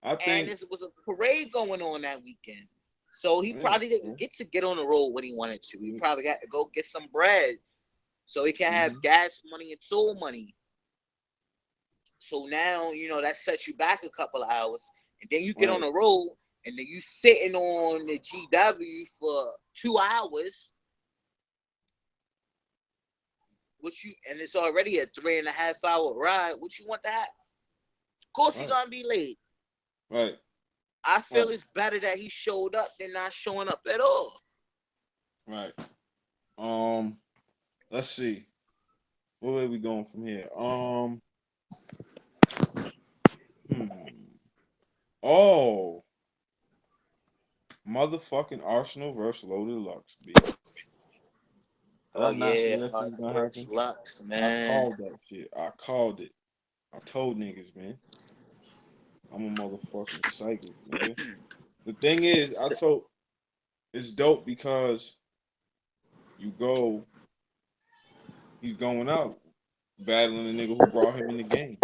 I
And
think
this was a parade going on that weekend, so he
yeah,
probably didn't
bro.
get to get on the road when he wanted to. He probably had to go get some bread so he can have
Mm-hmm.
gas money and tool money. So now, that sets you back a couple of hours. And then you get on
Right.
the road and then you sitting on the GW for 2 hours, and it's already a 3.5 hour ride. What you want to have? Of course you're
Right.
gonna be late.
Right.
I feel
Right.
it's better that he showed up than not showing up at all.
Right. Um, let's see. Where are we going from here? Hmm. Oh. Motherfucking Arsenal versus Loaded Lux, B. Did
Oh
I not say
yeah,
that shit was
Hearts
gonna
versus
happen?
Lux,
I
man.
called that shit. I called it. I told niggas, man. I'm a motherfucking psychic, nigga. The thing is, I told it's dope because you go, he's going out battling the nigga who brought him in the game.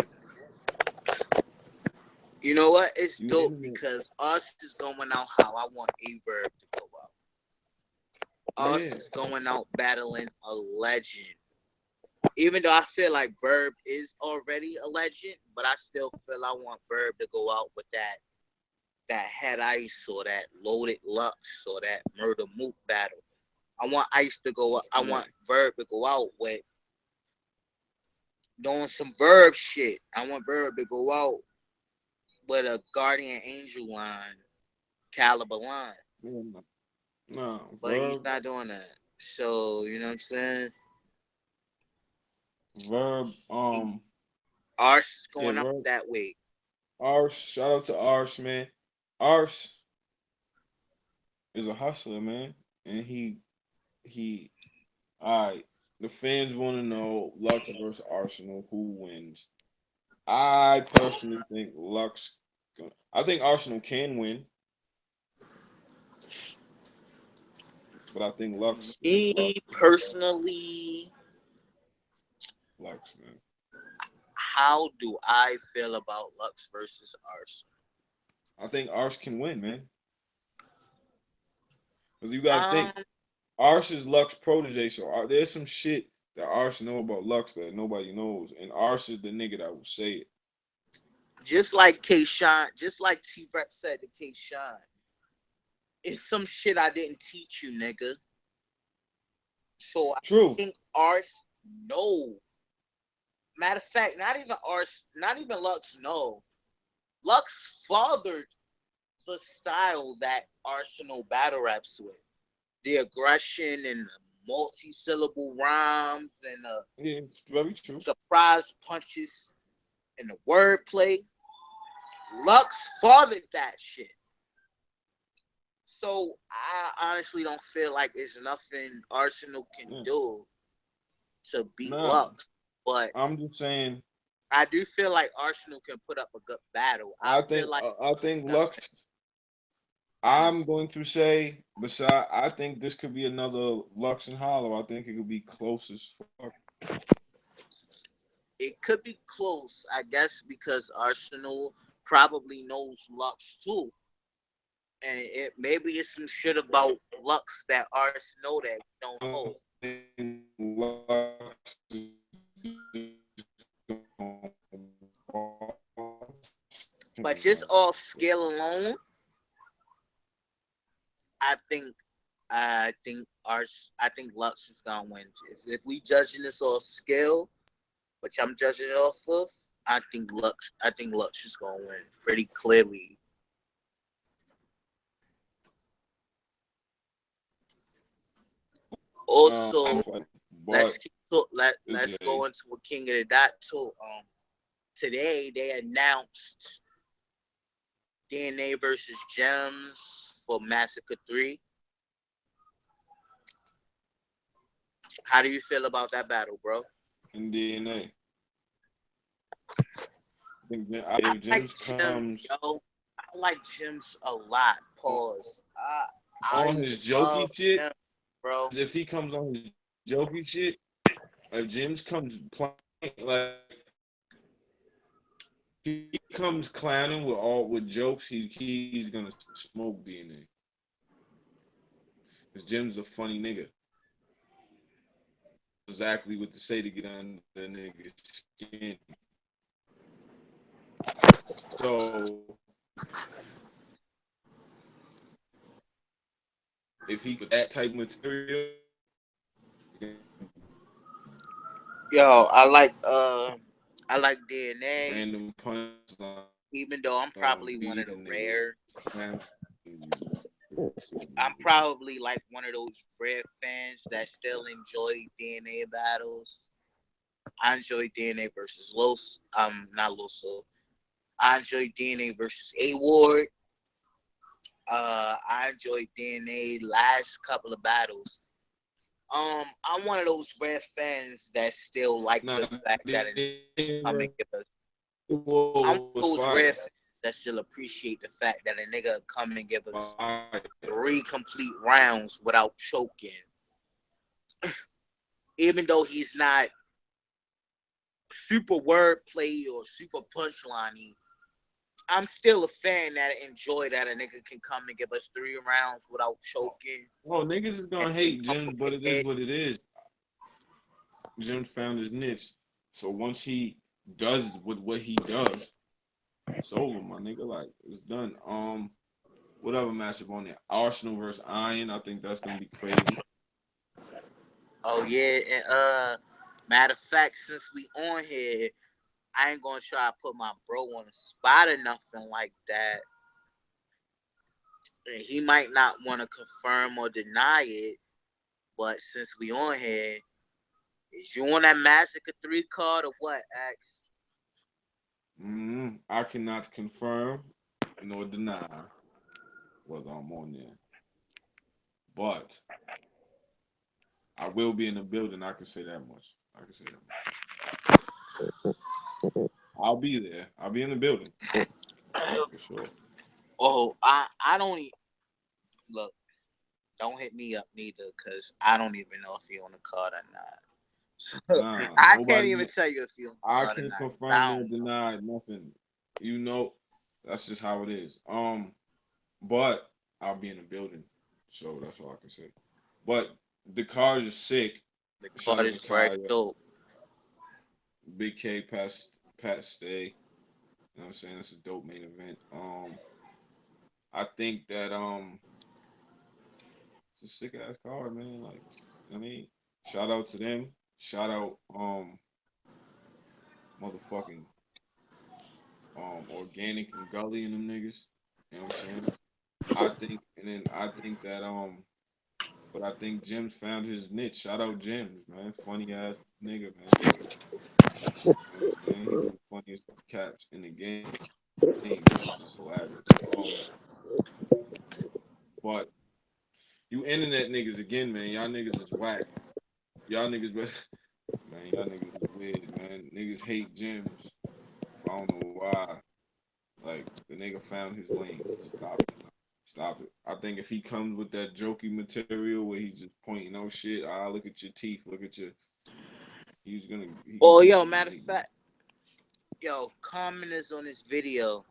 You know what? It's
You
dope
internet,
because us is going out how I want Averb to go out. Us
yeah,
is going out battling a legend. Even though I feel like Verb is already a legend, but I still feel I want Verb to go out with that Head Ice or that Loaded Lux or that Murder Moot battle. I want Ice to go. I
yeah,
want Verb to go out with doing some Verb shit. I want Verb to go out with a Guardian Angel line, caliber line,
yeah, nah,
but he's
verb,
not doing that. So you know what I'm saying?
verb,
Arse is
yeah,
going out
verb.
that way.
Ars, shout out to Ars, man. Ars is a hustler, man, and he. All right, the fans want to know Lux versus Arsenal, who wins? I personally think Lux. I think Arsenal can win, but I think Lux.
Me
Lux is
personally,
Lux, man.
how do I feel about Lux versus Arse?
I think Ars can win, man. Because you got to
Um,
think, Ars is Lux protege, so there's some shit that Ars know about Lux that nobody knows, and Ars is the nigga that will say it.
just like K Shine, just like T Rex said to K Shine, it's some shit I didn't teach you, nigga. So I
True.
think Arse no. Matter of fact, not even Arse, not even Lux no. Lux fathered the style that Arsenal battle raps with. The aggression and the multi-syllable rhymes and the
Yeah, it's very true.
surprise punches and the wordplay. Lux fathered that shit. So I honestly don't feel like there's nothing Arsenal can
Yeah.
do to beat
Nah,
Lux. But
I'm just saying.
I do feel like Arsenal can put up a good battle. I feel like
I think Lux. I'm going to say, beside, I think this could be another Lux and Hollow. I think it could be close as fuck.
it could be close, I guess, because Arsenal probably knows Lux too. And it maybe it's some shit about Lux that Arsenal that we don't
I
know.
think Lux is
But just off scale alone, I think I think Lux is gonna win. If we judging this off scale, which I'm judging it off of, I think Lux is gonna win pretty clearly. Also,
but it's
let's
a
go into a King of the Dot too. Today they announced DNA versus Gems for Massacre 3. How do you feel about that battle, bro?
in DNA. think
I
if
like
James
Gems,
comes
yo. I like Gems a lot. Pause.
on
I
his
love
jokey shit,
Gems, bro.
if he comes on his jokey shit, if James comes playing like he comes clowning with jokes, he's gonna smoke DNA. Cause Jim's a funny nigga. Exactly what to say to get under the nigga's skin. So if he with that type of material,
Yo, I like DNA.
random punchline,
Even though I'm
beat
probably
the
one of the
nigga
rare,
clown.
I'm probably like one of those rare fans that still enjoy DNA battles. I enjoy DNA versus Los. Not Loso. I enjoy DNA versus A Ward. I enjoyed DNA last couple of battles. I'm one of those rare fans that still like
Nah,
the fact that a nigga
DNA
come and
was
give us. I'm
fire.
one of those rare fans that still appreciate the fact that a nigga come and give us
Fire.
3 complete rounds without choking, even though he's not super wordplay or super punchline. I'm still a fan that enjoy that a nigga can come and give us 3 rounds without choking
Oh, niggas is
and
gonna
then
hate
come
Jim, but it is
prepared.
what it is. Jim found his niche. So once he does what he does, it's over, my nigga. Like it's done. Whatever matchup on there. Arsenal versus Iron. I think that's gonna be crazy.
Oh yeah, and matter of fact, since we on here, I ain't gonna try to put my bro on the spot or nothing like that. And he might not want to confirm or deny it, but since we on here, is you on that Massacre 3 card or what, X?
I cannot confirm nor deny whether I'm on there, but I will be in the building. I can say that much. I can say that much. I'll be there. I'll be in the building for sure.
Oh, I don't look. Don't hit me up neither, cause I don't even know if he on the card or not. So
Nah,
I can't
nobody.
even tell you if he on the
I
card or
can
not.
confirm
I
nor
don't know.
deny nothing. You know, that's just how it is. But I'll be in the building, so that's all I can say. But the card is sick.
The
Shout
card
out to
is very
Kaya,
dope.
Big K, Pat Stay. You know what I'm saying? It's a dope main event. I think that it's a sick ass card, man. Like, I mean, shout out to them. Shout out motherfucking organic and gully and them niggas. You know what I'm saying? I think that but I think Jim's found his niche. Shout out Jim's, man. Funny ass nigga, man. You know what I'm saying? He the funniest cats in the game. It's just hilarious. But you internet niggas again, man. Y'all niggas is whack. Y'all niggas, man. Y'all niggas is weird, man. Niggas hate Jims. I don't know why. Like the nigga found his lane. Stop it. Stop it. I think if he comes with that jokey material where he's just pointing out shit, look at your teeth, look at your,
Oh,
he's
yo,
gonna
matter of
hate me.
fact, yo, commenters on this video.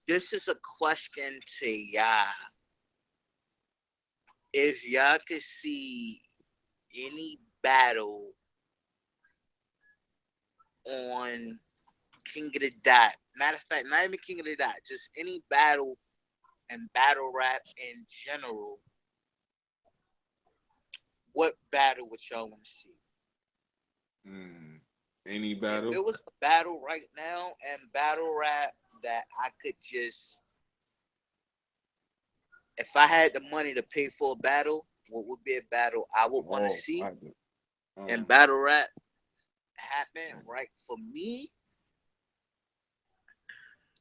This is a question to y'all. If y'all could see any battle on King of the Dot, matter of fact, not even King of the Dot, just any battle and battle rap in general, what battle would y'all want to see?
Mm. Any
If
battle?
it was a battle right now and battle rap that I could just, if I had the money to pay for a battle, what would be a battle I would want to
Oh,
see
I do.
and
Um,
battle rap happen right for me?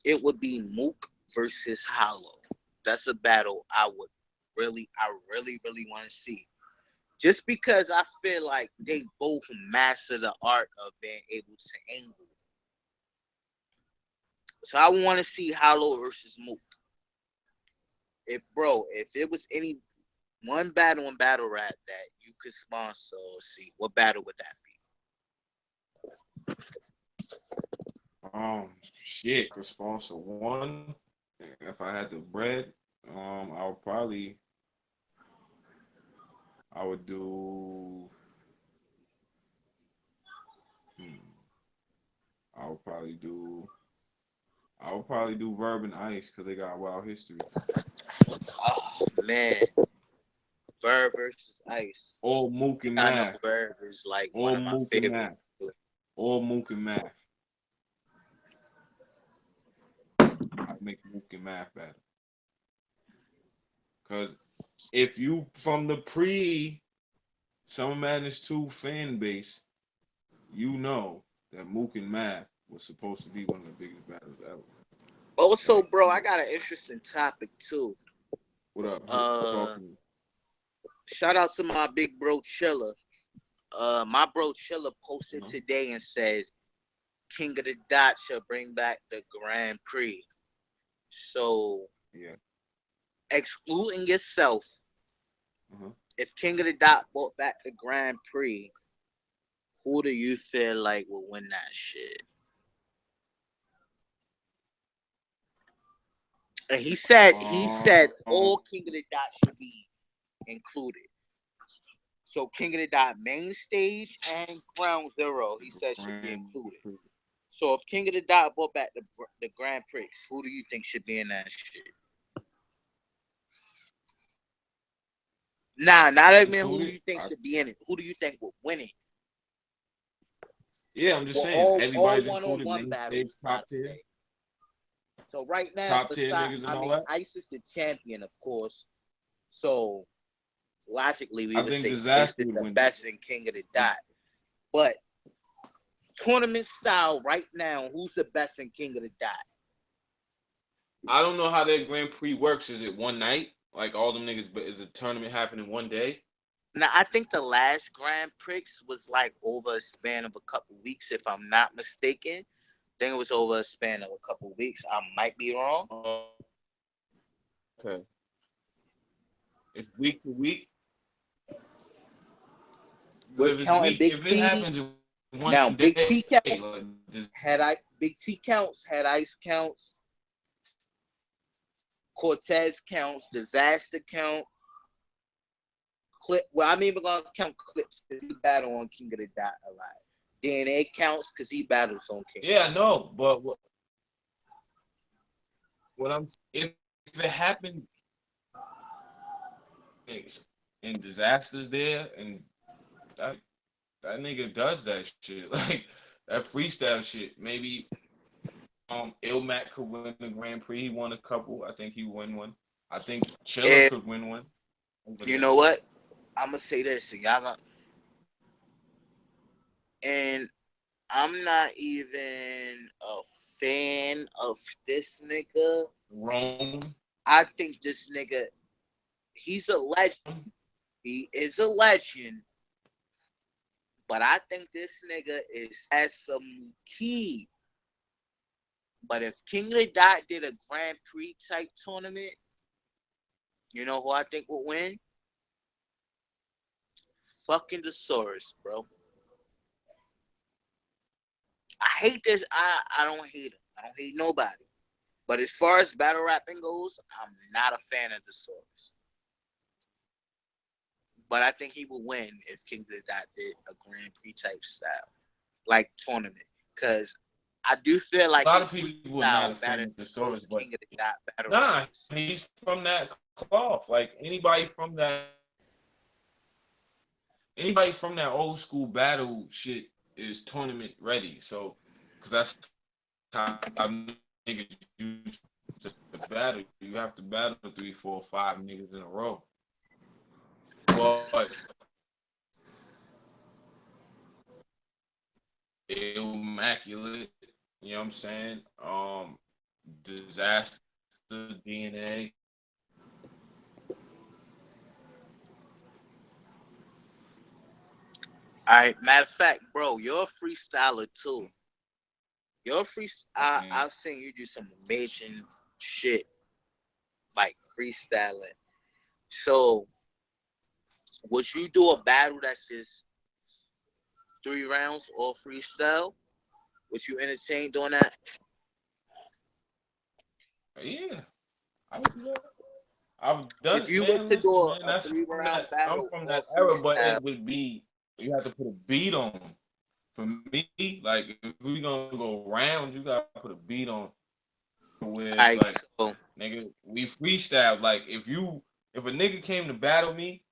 It would be Mook versus Hollow. That's a battle I really want to see. Just because I feel like they both master the art of being able to angle. So I want to see Hollow versus Mook. If it was any one battle in battle rap that you could sponsor or see, what battle would that
shit, could sponsor one. If I had the bread, I would do, hmm, I would probably do, I would probably do Verb and Ice because they got wild history.
be? Oh man, Bird versus Ice.
Or Mook and
I know
Math.
Bird is like one
Or
of my
Mook and
favorites.
Math. Or Mook and Math. I'd make Mook and Math better. Because if you from the pre Summer Madness 2 fan base, you know that Mook and Math was supposed to be one of the biggest battles ever.
Also, bro, I got an interesting topic too.
What up? Talk
Uh,
to me.
Shout out to my big bro Chiller. My bro Chiller posted
Uh-huh.
today and said King of the Dot shall bring back the Grand Prix. So,
Yeah.
excluding yourself,
Uh-huh.
if King of the Dot brought back the Grand Prix, who do you feel like will win that shit? And he said all King of the Dot should be included. So King of the Dot main stage and Ground Zero, he said should be
Grand
included.
Prix.
So if King of the Dot brought back the Grand Prix, who do you think should be in that shit? Nah, not even who
Included.
you think should be in it. Who do you think will win it?
Yeah, I'm just
Well,
saying.
all
Everybody's
one on
included.
one
Main
battles,
stage,
by
top
the
tier,
way. So right now,
top tier
besides,
niggas and
I
all
mean,
that.
Ice is the champion, of course. So logically, we
I
would
think
say Ice
Disaster
is
would
the
win
best in King of the Dot. But tournament style right now, who's the best in King of the Dot?
I don't know how their Grand Prix works. Is it one night? Like all them niggas, but is a tournament happening one day?
Now, I think the last Grand Prix was like over a span of a couple weeks, if I'm not mistaken. I think it was over a span of a couple weeks. I might be wrong.
Okay. It's week to week.
We're
Because if it's
counting
week,
Big
if it
T.
happens in one
Now, Big
day,
T
like
counts.
just
Big T counts. Had Ice counts. Cortez counts. Disaster count. Clip. Well, I'm even gonna count Clips because he battled on King of the Dot a lot. DNA counts because he battles on King of
yeah,
the
I know. But what I'm if it happened and disasters there and that that nigga does that shit like that freestyle shit. Maybe Ilmac could win the Grand Prix. He won a couple. I think he won one. I think Chiller
Dot.
could win one over
You
there.
know what? I'm gonna say this, and y'all gonna, and I'm not even a fan of this nigga.
Rome.
I think this nigga, he's a legend. He is a legend, but I think this nigga is has some key. But if King of the Dot did a Grand Prix type tournament, you know who I think would win? Fucking the Saurus, bro. I hate this. I don't hate him. I don't hate nobody. But as far as battle rapping goes, I'm not a fan of the Saurus. But I think he would win if King of the Dot did a Grand Prix type style, like tournament. Because I do feel
A
like
lot
his
of people are not a
freestyle
fan
better
of the
than
Sodas,
most
but
King of the Dot battle
nah,
rappers.
he's from that cloth. Like anybody from that old school battle shit is tournament ready. So, because that's how niggas used to battle. You have to battle 3, 4, 5 niggas in a row. But immaculate, you know what I'm saying? Disaster, DNA.
All right, matter of fact, bro, you're a freestyler too. You're a free. I've
And
seen you do some amazing shit like freestyling. So, would you do a battle that's just 3 rounds or freestyle? Would you entertain doing that?
yeah, I would do that. I've done
If
it,
you was
man.
to do
Listen,
a,
man,
a
that's
three
from
round
that. I'm
battle
from
or
that era, but
freestyle,
it would be you have to put a beat on. For me, like if we gonna go round, you gotta put a beat on where it's
alright,
like,
so
nigga, we freestyle. Like if a nigga came to battle me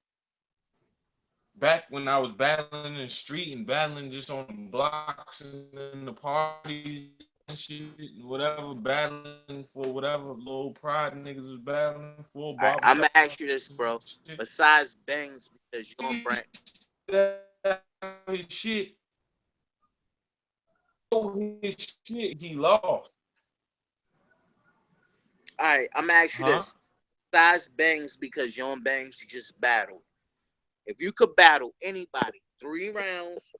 back when I was battling in the street and battling just on the blocks and in the parties and shit, whatever, battling for whatever little pride niggas was battling for, barbershop
alright, I'm gonna ask you this,
shit.
bro. Besides Bangs, because you and Brent,
His shit, his shit, he lost.
All right, I'm gonna ask you
Huh?
this: size bangs because Young Bangs just battled. If you could battle anybody, 3 rounds,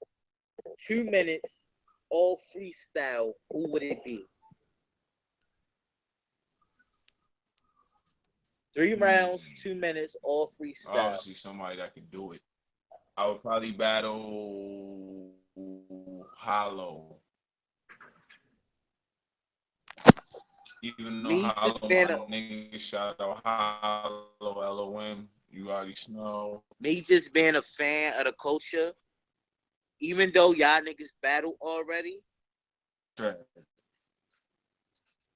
2 minutes, all freestyle, who would it be? 3 rounds,
Hmm.
2 minutes, all freestyle.
Obviously, somebody that could do it. I would probably battle Hollow, even though
Me just
Hollow, my
being a
nigga, shout out Hollow, LOM. You already know.
me just being a fan of the culture, even though y'all niggas battled already,
Trash.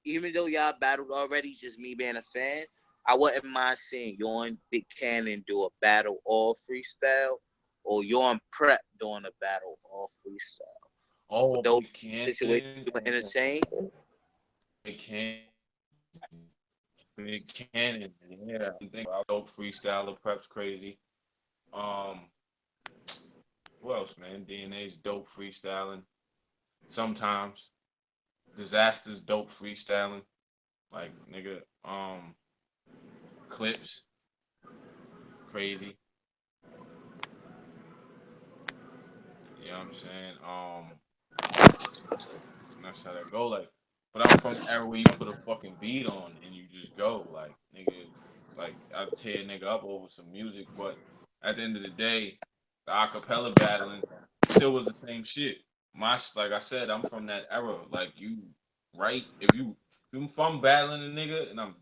even though y'all battled already, just me being a fan, I wouldn't mind seeing you and Big Cannon do a battle all freestyle, or you and Prep doing a battle all freestyle. With
Oh,
those
Big
situations,
Cannon.
you would entertain.
Big Cannon. Big Cannon. Yeah, I'm thinking about dope freestyler. Prep's crazy. Um, who else, man? DNA's dope freestyling. Sometimes disasters dope freestyling. Like nigga, clips crazy. You know what I'm saying? And that's how that go. Like, but I'm from the era where you put a fucking beat on and you just go. Like, nigga, like I tear a nigga up over some music, but at the end of the day, the acapella battling still was the same shit. Like I said, I'm from that era. Like you, right? If I'm battling a nigga and I'm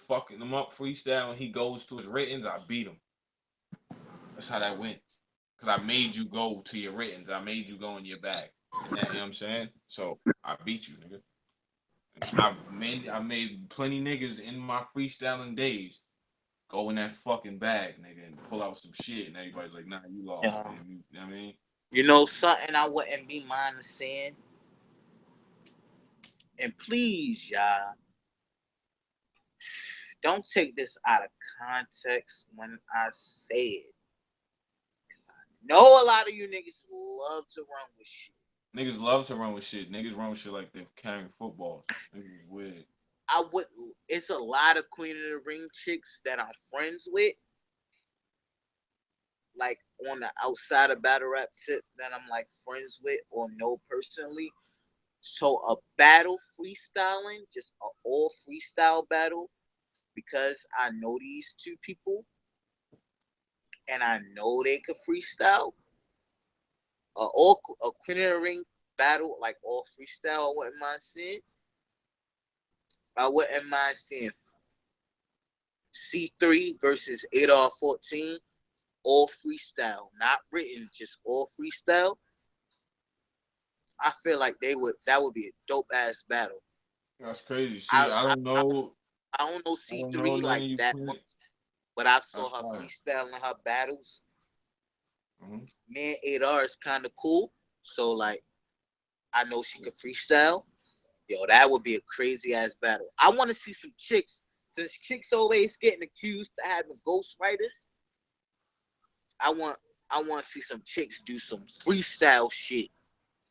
fucking him up freestyle and he goes to his writtens, I beat him. That's how that went. Cause I made you go to your writtens. I made you go in your bag. And that, you know what I'm saying? So I beat you, nigga. I made plenty niggas in my freestyling days go in that fucking bag, nigga, and pull out some shit, and everybody's like, "Nah, you lost,
Yeah.
fam." You know what I mean?
You know something I wouldn't be minding saying, and please, y'all, don't take this out of context when I say it. Know a lot of you niggas love to run with shit.
Niggas love to run with shit. Niggas run with shit like they're carrying footballs. Niggas is weird.
I would. It's a lot of Queen of the Ring chicks that I'm friends with, like on the outside of battle rap tip that I'm like friends with or know personally. So a battle freestyling, just a all freestyle battle, because I know these two people and I know they could freestyle. A Queen of the Ring battle, like all freestyle. I wouldn't mind seeing. I wouldn't mind seeing C3 versus 8R14, all freestyle, not written, just all freestyle. I feel like they would that would be a dope ass battle.
That's crazy. See,
I
I
I,
don't know.
I don't know
I don't know
C3
none
like
of you
that much,
queen.
but I saw
That's
her
fire.
freestyle in her battles.
Hmm.
Me and 8R is kind of cool, so like I know she could freestyle. Yo, that would be a crazy ass battle. I want to see some chicks. Since chicks always getting accused of having ghostwriters, I want I want to see some chicks do some freestyle shit,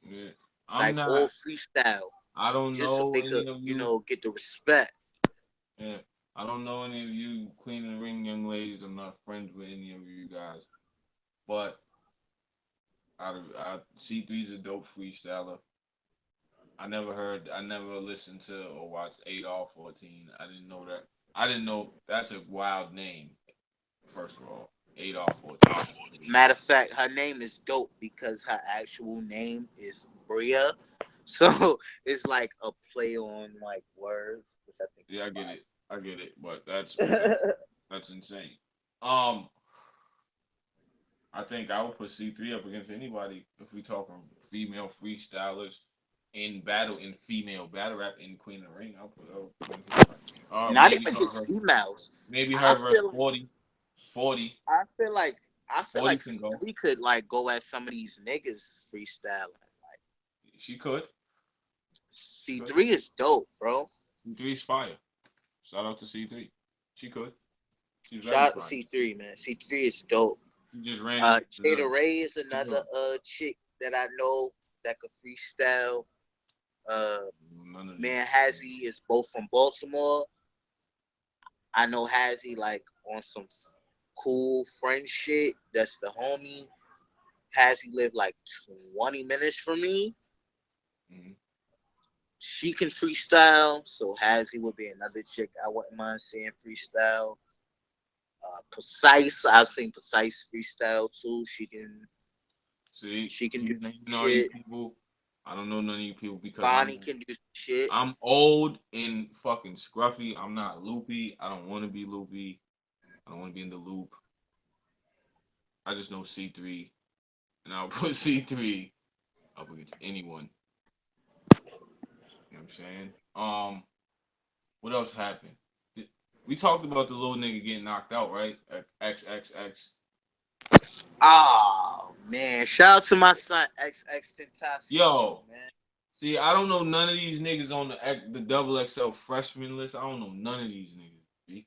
Yeah. I'm
like all
not.
freestyle,
I don't
just so
know
they could,
any of you.
get the respect.
Yeah. I don't know any of you Queen of the Ring young ladies. I'm not friends with any of you guys. But C3's a dope freestyler. I never listened to or watched 8R14. I didn't know that. I didn't know that's a wild name, first of all. 8R14. That's crazy.
Matter of fact, her name is dope because her actual name is Bria, so it's like a play on like words, which I think
Yeah,
is
I get it. I get it. But
fire.
that's insane. Um, I think I would put C3 up against anybody if we talking female freestylers in female battle rap in Queen of the Ring. I'll put her up against anybody.
Not
Maybe
even just females.
her
I
versus
feel
40. 40.
I feel like I feel
40
like
can go.
C3 could like go at some of these niggas freestyling. Like
She could. She could.
C3 is dope, bro.
C3 is fire. Shout out to C3. She could. She's very
Shout out to
fire.
C3, man. C3 is dope.
She just ran into the
Jada Ray is another
ceiling.
chick that I know that could freestyle. Uh,
None of these
Man
chicks.
Hazzy is both from Baltimore. I know Hazzy like on some cool friend shit. That's the homie. Hazzy live like 20 minutes from me.
Mhm.
She can freestyle, so Hazzy would be another chick I wouldn't mind seeing freestyle. Precise, I've seen Precise freestyle too.
See,
She can do
keep naming all you
shit.
people. I don't know none of you people because
Bonnie can do shit.
I'm old and fucking scruffy. I'm not loopy. I don't want to be loopy. I don't want to be in the loop. I just know C3, and I'll put C3 up against anyone. You know what I'm saying? What else happened? We talked about the little nigga getting knocked out, right? XXX.
Oh man, shout out to my son XX Tentacion,
Yo,
man.
see, I don't know none of these niggas on the double XL freshman list. I don't know none of these niggas. B.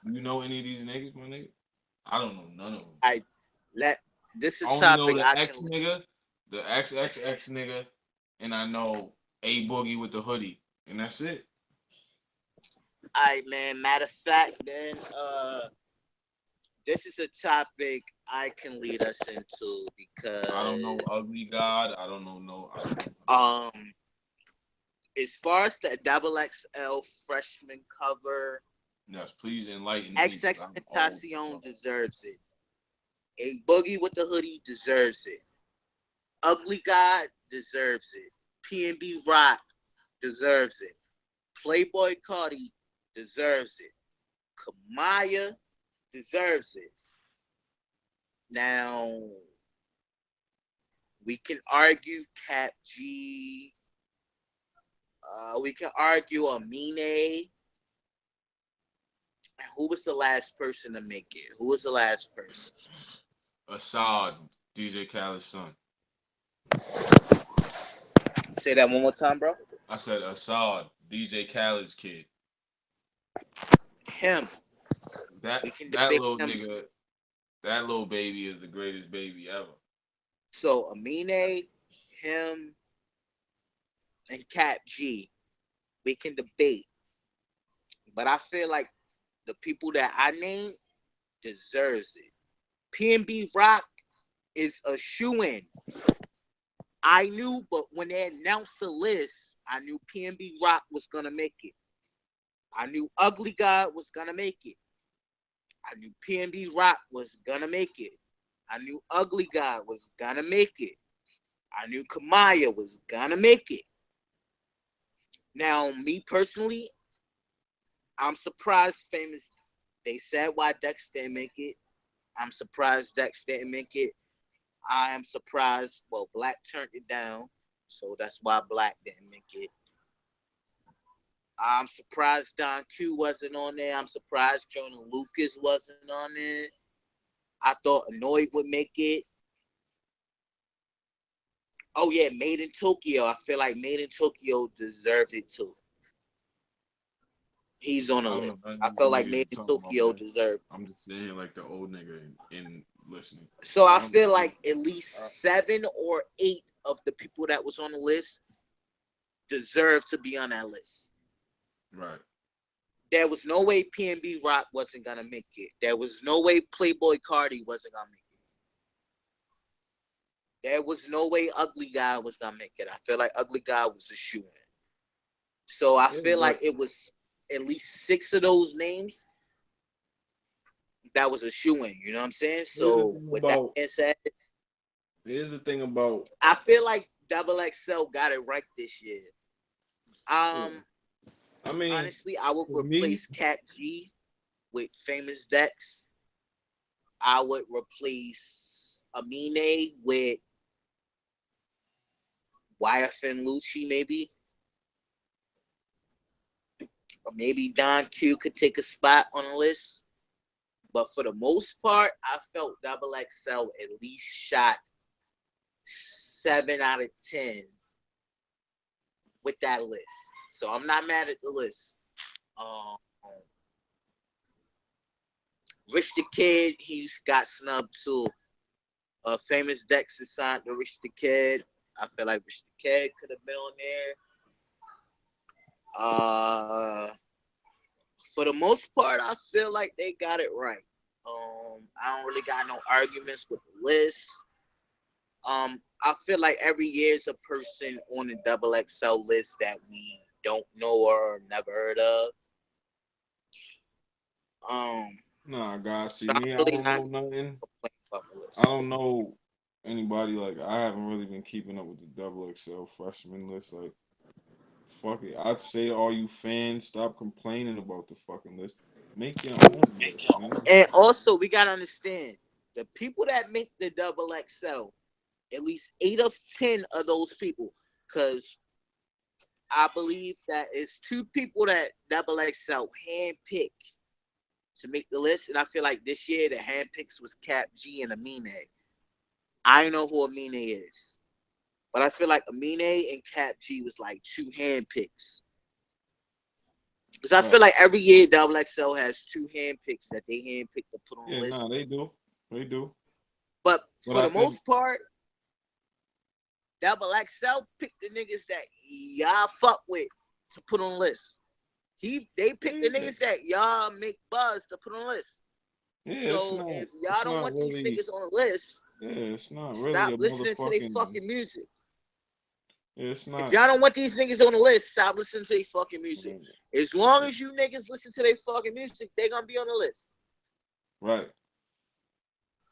You know any of these niggas, my nigga? I don't know none of them.
I let this is
I
a
only know
topic
the
I
X
can.
nigga, the XXX nigga, and I know A Boogie with the hoodie, and that's it.
I man, matter of fact, then this is a topic I can lead us into
I don't
because
know Ugly God. I don't know no. I don't know.
um as far as the double XL freshman cover,
Yes, please enlighten me because
XX
I'm old as
Tentacion
fuck.
deserves it. A Boogie with the hoodie deserves it. Ugly God deserves it. PNB Rock deserves it. Playboy Cardi deserves it. Kamaya deserves it. Now we can argue Cap G. We can argue Amine. Who was the last person to make it? Who was the last person?
Assad, DJ Khaled's son.
Say that one more time, bro.
I said Assad, DJ Khaled's kid.
Him.
That
We can
that
debate
little
him.
nigga, that little baby is the greatest baby ever.
So Amine, him, and Cap G. We can debate. But I feel like the people that I named deserves it. PNB Rock is a shoe in. I knew, but when they announced the list, I knew PNB Rock was gonna make it. I knew Ugly God was gonna make it. I knew PNB Rock was gonna make it. I knew Ugly God was gonna make it. I knew Kamaya was gonna make it. Now, me personally, I'm surprised Famous. They said why Dex didn't make it. I'm surprised Dex didn't make it. I am surprised. Well, Black turned it down, so that's why Black didn't make it. I'm surprised Don Q wasn't on there. I'm surprised Jonah Lucas wasn't on there. I thought Annoyed would make it. Oh yeah, Made in Tokyo. I feel like Made in Tokyo deserved it too. He's on the
I don't
list.
know none of
I
these
felt like
niggas
Made
you
in
talking about,
Tokyo
man.
deserved.
I'm just sitting here like the old nigga in listening.
So
I
I
don't know
feel
who.
like at least 7 or 8 of the people that was on the list deserve to be on that list.
Right.
There was no way PNB Rock wasn't gonna make it. There was no way Playboy Cardi wasn't gonna make it. There was no way Ugly Guy was gonna make it. I feel like Ugly Guy was a shoe in. So I
Yeah,
feel like
but
it was at least 6 of those names that was a shoe in. You know what I'm saying?
here's the
So
thing
with that
about
being said,
here's the thing about
I feel like Double XL got it right this year.
yeah.
Um,
I mean,
honestly, I would
for me,
replace Cat G with Famous Dex. I would replace Amine with YFN Lucci, maybe. Or maybe Don Q could take a spot on the list. But for the most part, I felt Double XL at least shot 7 out of 10 with that list. So I'm not mad at the list. Um, Rich the Kid, he's got snubbed too. Famous Dex is signed to Rich the Kid. I feel like Rich the Kid could have been on there. Uh, for the most part, I feel like they got it right. I don't really got no arguments with the list. I feel like every year is a person on the double XL list that we don't know or never heard of. Um,
Nah, guys,
so
see
I'm
me, I
really
don't
not
know nothing.
complaining about the
I don't
list.
know anybody like I haven't really been keeping up with the double XL freshman list. Like, fuck it. I'd say all you fans stop complaining about the fucking list. Make your own list, man.
And also, we gotta understand the people that make the double XL. At least 8 of 10 of those people, because I believe that it's two people that double XL handpick to make the list, and I feel like this year the handpicks was Cap G and Amine. I know who Amine is, but I feel like Amine and Cap G was like two handpicks. Because I feel
Right.
like every year Double XL has two handpicks that they handpick to put on the
Yeah, nah,
list.
they do. They do.
But
But
for
I
the
think
most part, Double XL picked the niggas that y'all fuck with to put on the list. They picked the
yeah,
niggas that y'all make buzz to put on the list.
yeah,
So if y'all
it's
don't
not
want these
really
niggas on the list,
yeah, it's not really
stop
a
listening to their
motherfucking
fucking music.
it's
If
not
y'all don't want these niggas on the list, stop listening to their fucking music.
mm,
As long as you niggas listen to their fucking music, they gonna be on the list.
right.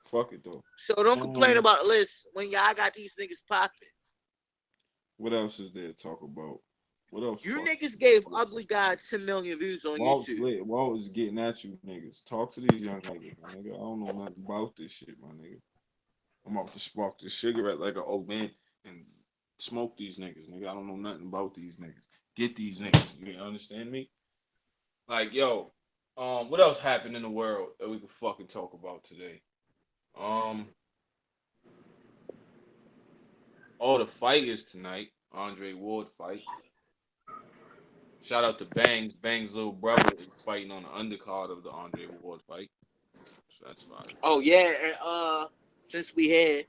Fuck it though.
So don't complain
Um,
about the list when y'all got these niggas popping.
what else is there to talk about? What else
You
fuck
niggas gave
what
Ugly
else is there?
God 10 million views on YouTube.
Walt is getting at you niggas. Talk to these young niggas, my nigga. I don't know nothing about this shit, my nigga. I'm about to spark this cigarette like an old man and smoke these niggas, nigga. I don't know nothing about these niggas. Get these niggas. You understand me? Like, yo, what else happened in the world that we could fucking talk about today? Um, oh, the fight is tonight. Andre Ward fight. Shout out to Bangs. Bangs' little brother is fighting on the undercard of the Andre Ward fight. So that's fine.
Oh yeah, and since we had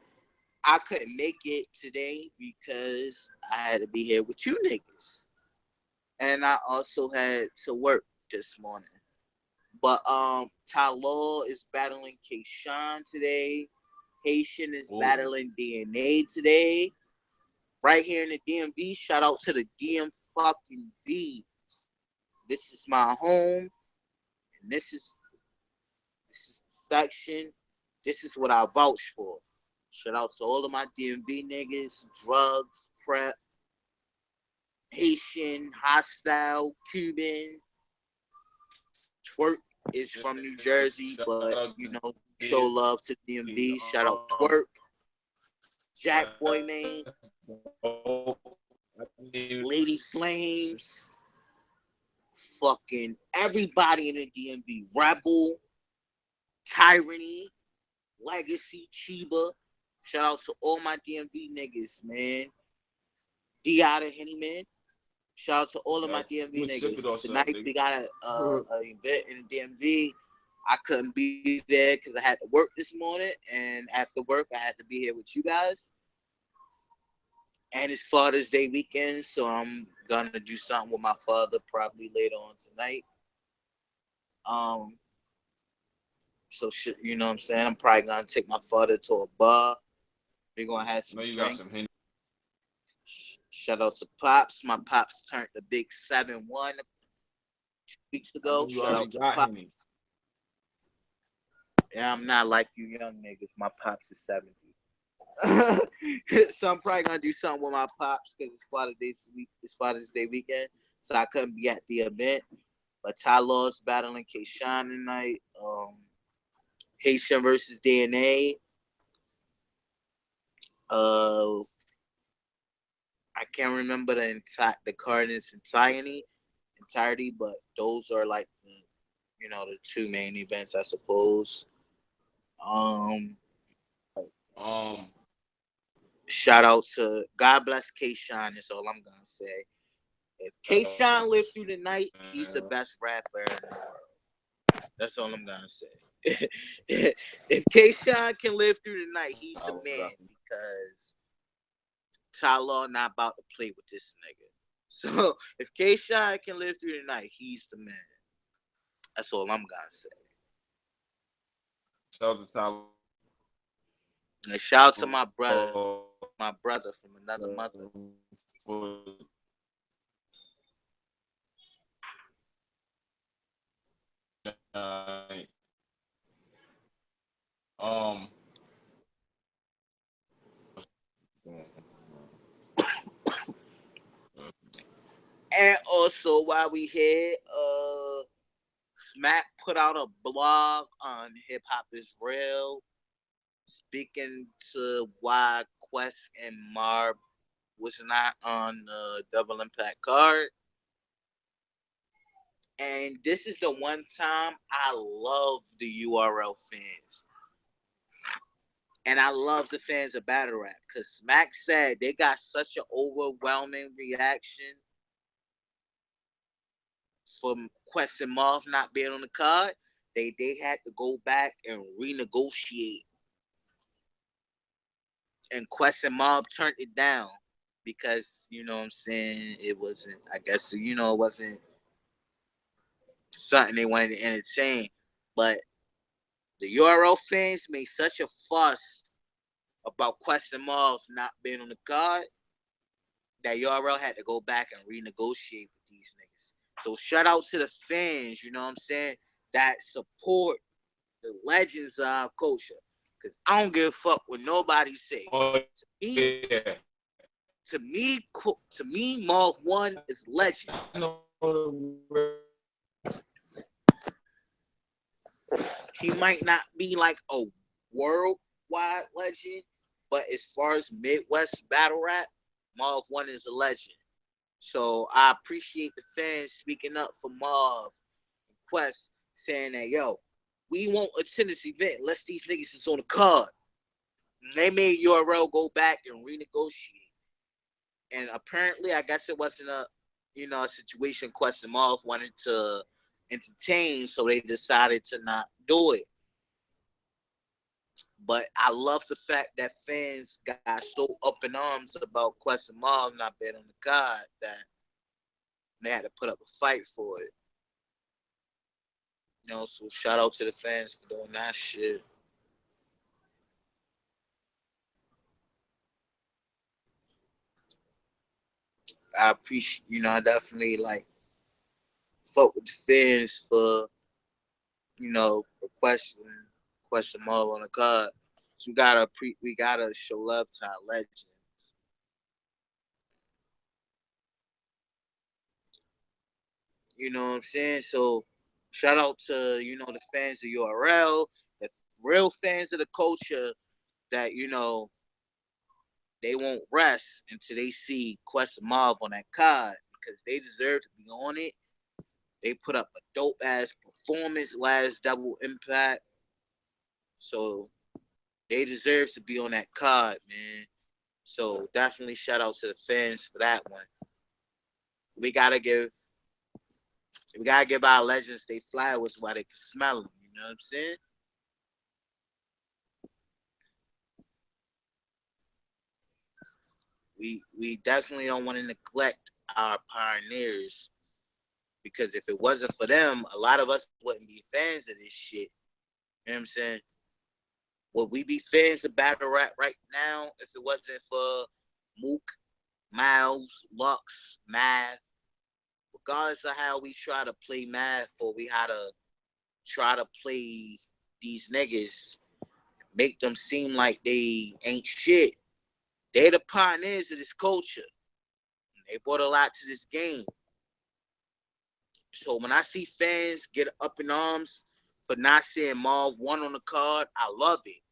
I couldn't make it today because I had to be here with you niggas. And I also had to work this morning. But Ty Law is battling Kayshawn today. Haitian is
Oh,
battling DNA today. Right here in the DMV. Shout out to the DM fucking V. This is my home, and this is the section. This is what I vouch for. Shout out to all of my DMV niggas, drugs, prep, Haitian, hostile, Cuban. Twerk is
yeah.
from New Jersey,
Shout
but
out to
you know, show
DMV.
love to DMV. Shout out
Um,
Twerk, Jack
that's
Boy Main,
bold. I didn't even
Lady Flames, fucking everybody in the DMV. Rebel, Tyranny, Legacy, Chiba. Shout out to all my DMV niggas, man. D out of Hennyman. Shout out to all of my
yo,
DMV
you a sip
niggas.
it or something,
Tonight
nigga.
we got a event in DMV. I couldn't be there because I had to work this morning, and after work I had to be here with you guys. And it's Father's Day weekend, so I'm gonna do something with my father probably later on tonight. Um, so shit, you know what I'm saying? I'm probably gonna take my father to a bar. We're gonna have
I know
some
you got some
drinks.
Henny.
Shout out to Pops. My Pops turned the big 7-1 weeks
I know
ago.
you
Shout
already
out to
got
Pops.
Henny.
Yeah, I'm not like you young niggas. My Pops is 70. So I'm probably gonna do something with my pops because it's Father's Day weekend, so I couldn't be at the event. But Ty Law's battling Kayshawn tonight. Haitian versus DNA. Uh, I can't remember the card in its entirety, but those are like the two main events, I suppose. Um,
Um,
Shout out to God bless Kayshawn. Is all I'm gonna say. If Kayshawn lived through the night, he's the
man.
best rapper in the world. That's all I'm gonna say. If Kayshawn can live through the night, he's the
I would
man
definitely.
because Ty Law not about to play with this nigga. So if K Shine can live through the night, he's the man. That's all I'm gonna say.
Shout out to Tyler
And shout out to
for
my brother from another mother.
um
And also while we here, Smack put out a blog on Hip Hop is Real, speaking to why Quest and Marb was not on the Double Impact card. And this is the one time I love the URL fans. And I love the fans of Battle Rap because Smack said they got such an overwhelming reaction from Quest and Marv not being on the card. They had to go back and renegotiate. And Quest and Mob turned it down because you know what I'm saying it wasn't. I guess it wasn't something they wanted to entertain. But the URL fans made such a fuss about Quest and Mob not being on the card that URL had to go back and renegotiate with these niggas. So shout out to the fans, you know what I'm saying, that support the legends of culture. Cause I don't give a fuck what nobody say. To
oh
me,
yeah.
to me, Marv One is legend.
I know
He might not be like a worldwide legend, but as far as Midwest battle rap, Marv One is a legend. So I appreciate the fans speaking up for Marv and Quest, saying that yo, we won't attend this event unless these niggas is on the card. And they made URL go back and renegotiate. And apparently, I guess it wasn't a situation Quest and Marv wanted to entertain, so they decided to not do it. But I love the fact that fans got so up in arms about Quest and Marv not being on the card that they had to put up a fight for it. So shout out to the fans for doing that shit. I appreciate, I definitely like fuck with the fans for, requesting question Marv on the card. So we gotta show love to our legends. You know what I'm saying? So shout out to, the fans of URL, the real fans of the culture that, they won't rest until they see Quest Mob on that card because they deserve to be on it. They put up a dope ass performance last double impact. So they deserve to be on that card, man. So definitely shout out to the fans for that one. We gotta give we gotta give our legends they flowers while they can smell them. You know what I'm saying? We definitely don't want to neglect our pioneers because if it wasn't for them, a lot of us wouldn't be fans of this shit. You know what I'm saying? Would we be fans of battle rap right now if it wasn't for Mook, Miles, Lux, Math? Regardless of how we try to play Math or we how to try to play these niggas, make them seem like they ain't shit. They the pioneers of this culture. They brought a lot to this game. So when I see fans get up in arms for not seeing Marv one on the card, I love it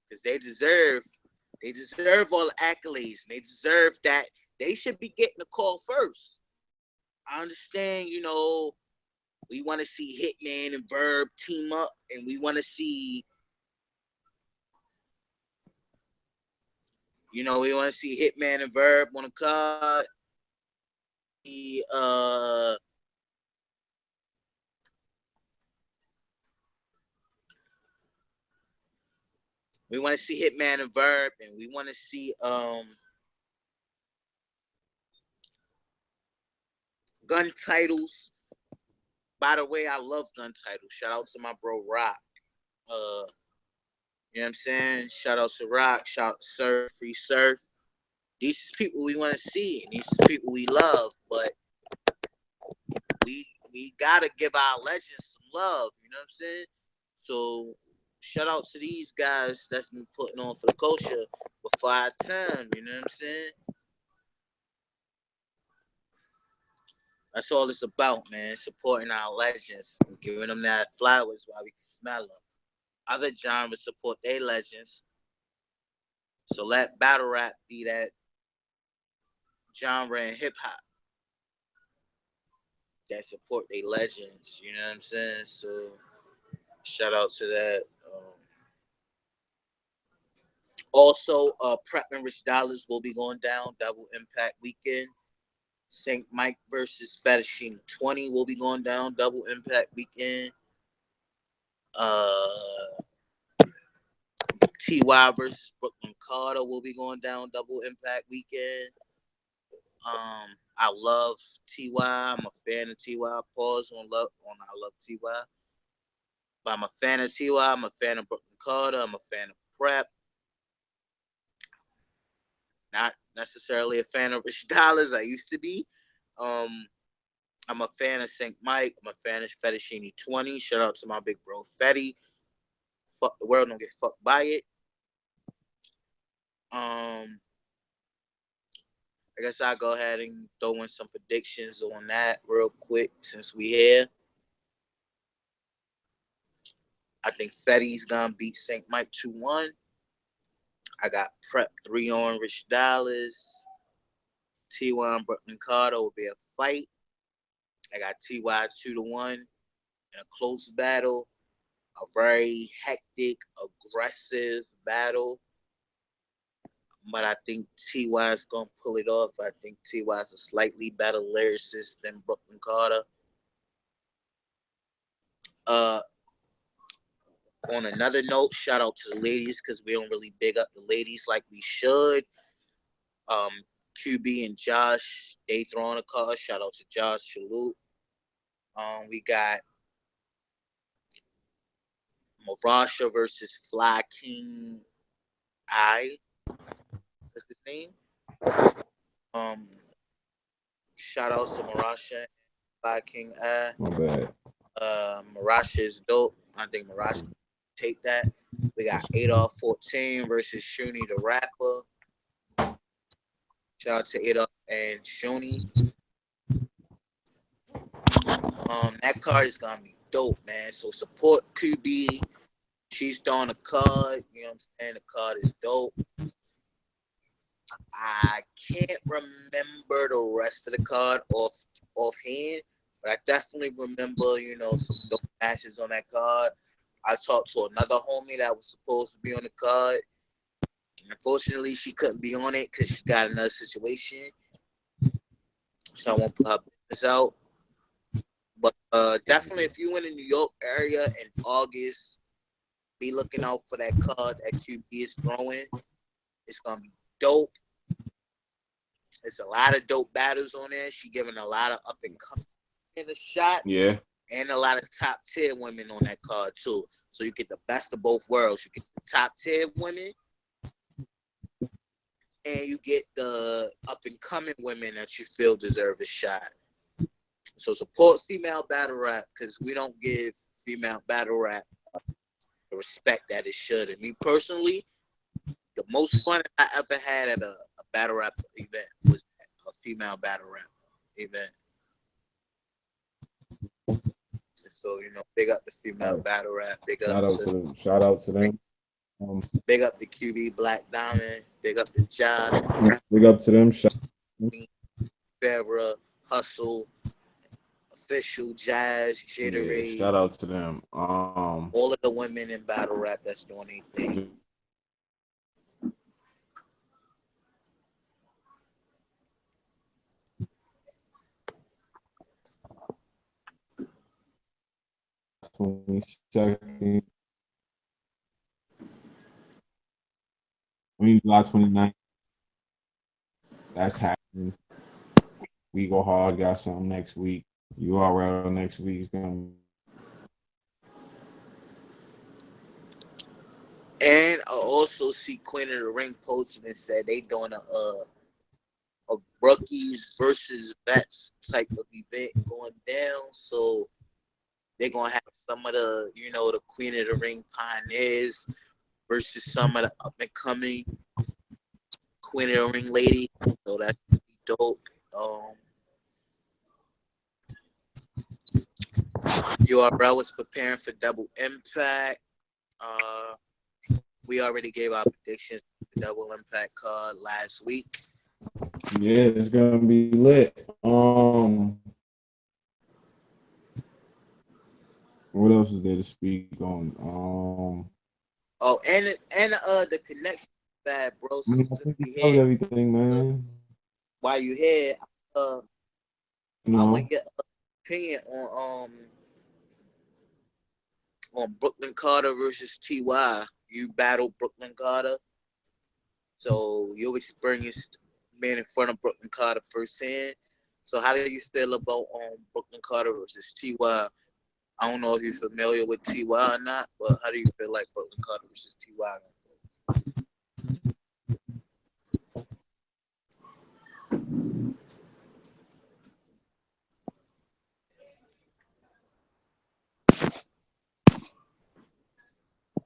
because they deserve all the accolades. And they deserve that. They should be getting the call first. I understand, we want to see Hitman and Verb team up, and we want to see, we want to see Hitman and Verb on the card. We we want to see Hitman and Verb, and we want to see gun titles. By the way, I love gun titles. Shout out to my bro Rock. You know what I'm saying? Shout out to Rock. Shout out to Surf, Free Surf. These is people we want to see, and these is people we love. But we gotta give our legends some love. You know what I'm saying? So shout out to these guys that's been putting on for the culture before our time. You know what I'm saying? That's all it's about, man. Supporting our legends, and giving them that flowers while we can smell them. Other genres support their legends. So let battle rap be that genre in hip hop that support their legends. You know what I'm saying? So shout out to that. Also, Prep and Rich Dollars will be going down. Double Impact Weekend. St. Mike versus Fettuccine 20 will be going down. Double Impact Weekend. Uh, TY versus Brooklyn Carter will be going down. Double Impact Weekend. I love TY. I'm a fan of TY. Pause on love on I love TY. But I'm a fan of TY. I'm a fan of Brooklyn Carter. I'm a fan of Prep. Not necessarily a fan of Rich Dollars. I used to be. Um, I'm a fan of St. Mike. I'm a fan of Fettuccine 20. Shout out to my big bro Fetty. Fuck the world, don't get fucked by it. Um, I guess I'll go ahead and throw in some predictions on that real quick since we here. I think Fetty's gonna beat St. Mike 2-1. I got Prep 3 on Rich Dollars. T1 and Brooklyn Carter will be a fight. I got TY 2-1 in a close battle. A very hectic, aggressive battle. But I think TY is gonna pull it off. I think TY is a slightly better lyricist than Brooklyn Carter. Uh, on another note, shout out to the ladies because we don't really big up the ladies like we should. Um, QB and Josh, they throwing a card. Shout out to Josh, salute. We got Marasha versus Fly King I. That's his name. Um, shout out to Marasha and Fly King I.
My bad.
Marasha is dope. I think Marasha take that. We got Adolf 14 versus Shuni the rapper. Shout out to Adolf and Shuni. That card is gonna be dope, man. So support QB. She's throwing a card. You know what I'm saying? The card is dope. I can't remember the rest of the card offhand, but I definitely remember, some dope matches on that card. I talked to another homie that was supposed to be on the card. And unfortunately, she couldn't be on it because she got another situation. So I won't put her business out. But definitely, if you in the New York area in August, be looking out for that card that QB is throwing. It's gonna be dope. There's a lot of dope battles on there. She giving a lot of up and coming in a shot.
Yeah.
And a lot of top tier women on that card too. So you get the best of both worlds. You get the top tier women, and you get the up and coming women that you feel deserve a shot. So support female battle rap because we don't give female battle rap the respect that it should. And me personally, the most fun I ever had at a battle rap event was a female battle rap event. So big up the female battle rap.
Shout out to them.
Big up the QB Black Diamond. Big up the Josh.
Big up to them.
Farrah, Hustle, Official, Jazz, Jittery.
Yeah, shout out to them.
All of the women in battle rap that's doing anything.
July 29th. That's happening. We go hard. Got something next week. URL next week is gonna be
And I also see Queen of the Ring posted and said they doing a rookies versus vets type of event going down. So they're gonna have some of the, the Queen of the Ring pioneers versus some of the up and coming Queen of the Ring lady. So that's dope. Um, URL was preparing for Double Impact. Uh, we already gave our predictions for Double Impact card last week.
yeah, it's gonna be lit. What else is there to speak on?
Oh, and the connection is bad, bro.
I
So
mean, I
since
think we
we
covered
here,
everything,
uh,
man.
while you here, uh,
You
I want
know,
your opinion on Brooklyn Carter versus Ty. You battled Brooklyn Carter, so you experienced being in front of Brooklyn Carter firsthand. So how do you feel about Brooklyn Carter versus Ty? I don't know if you're familiar with Ty or not, but how do you feel like Brooklyn Carter versus Ty?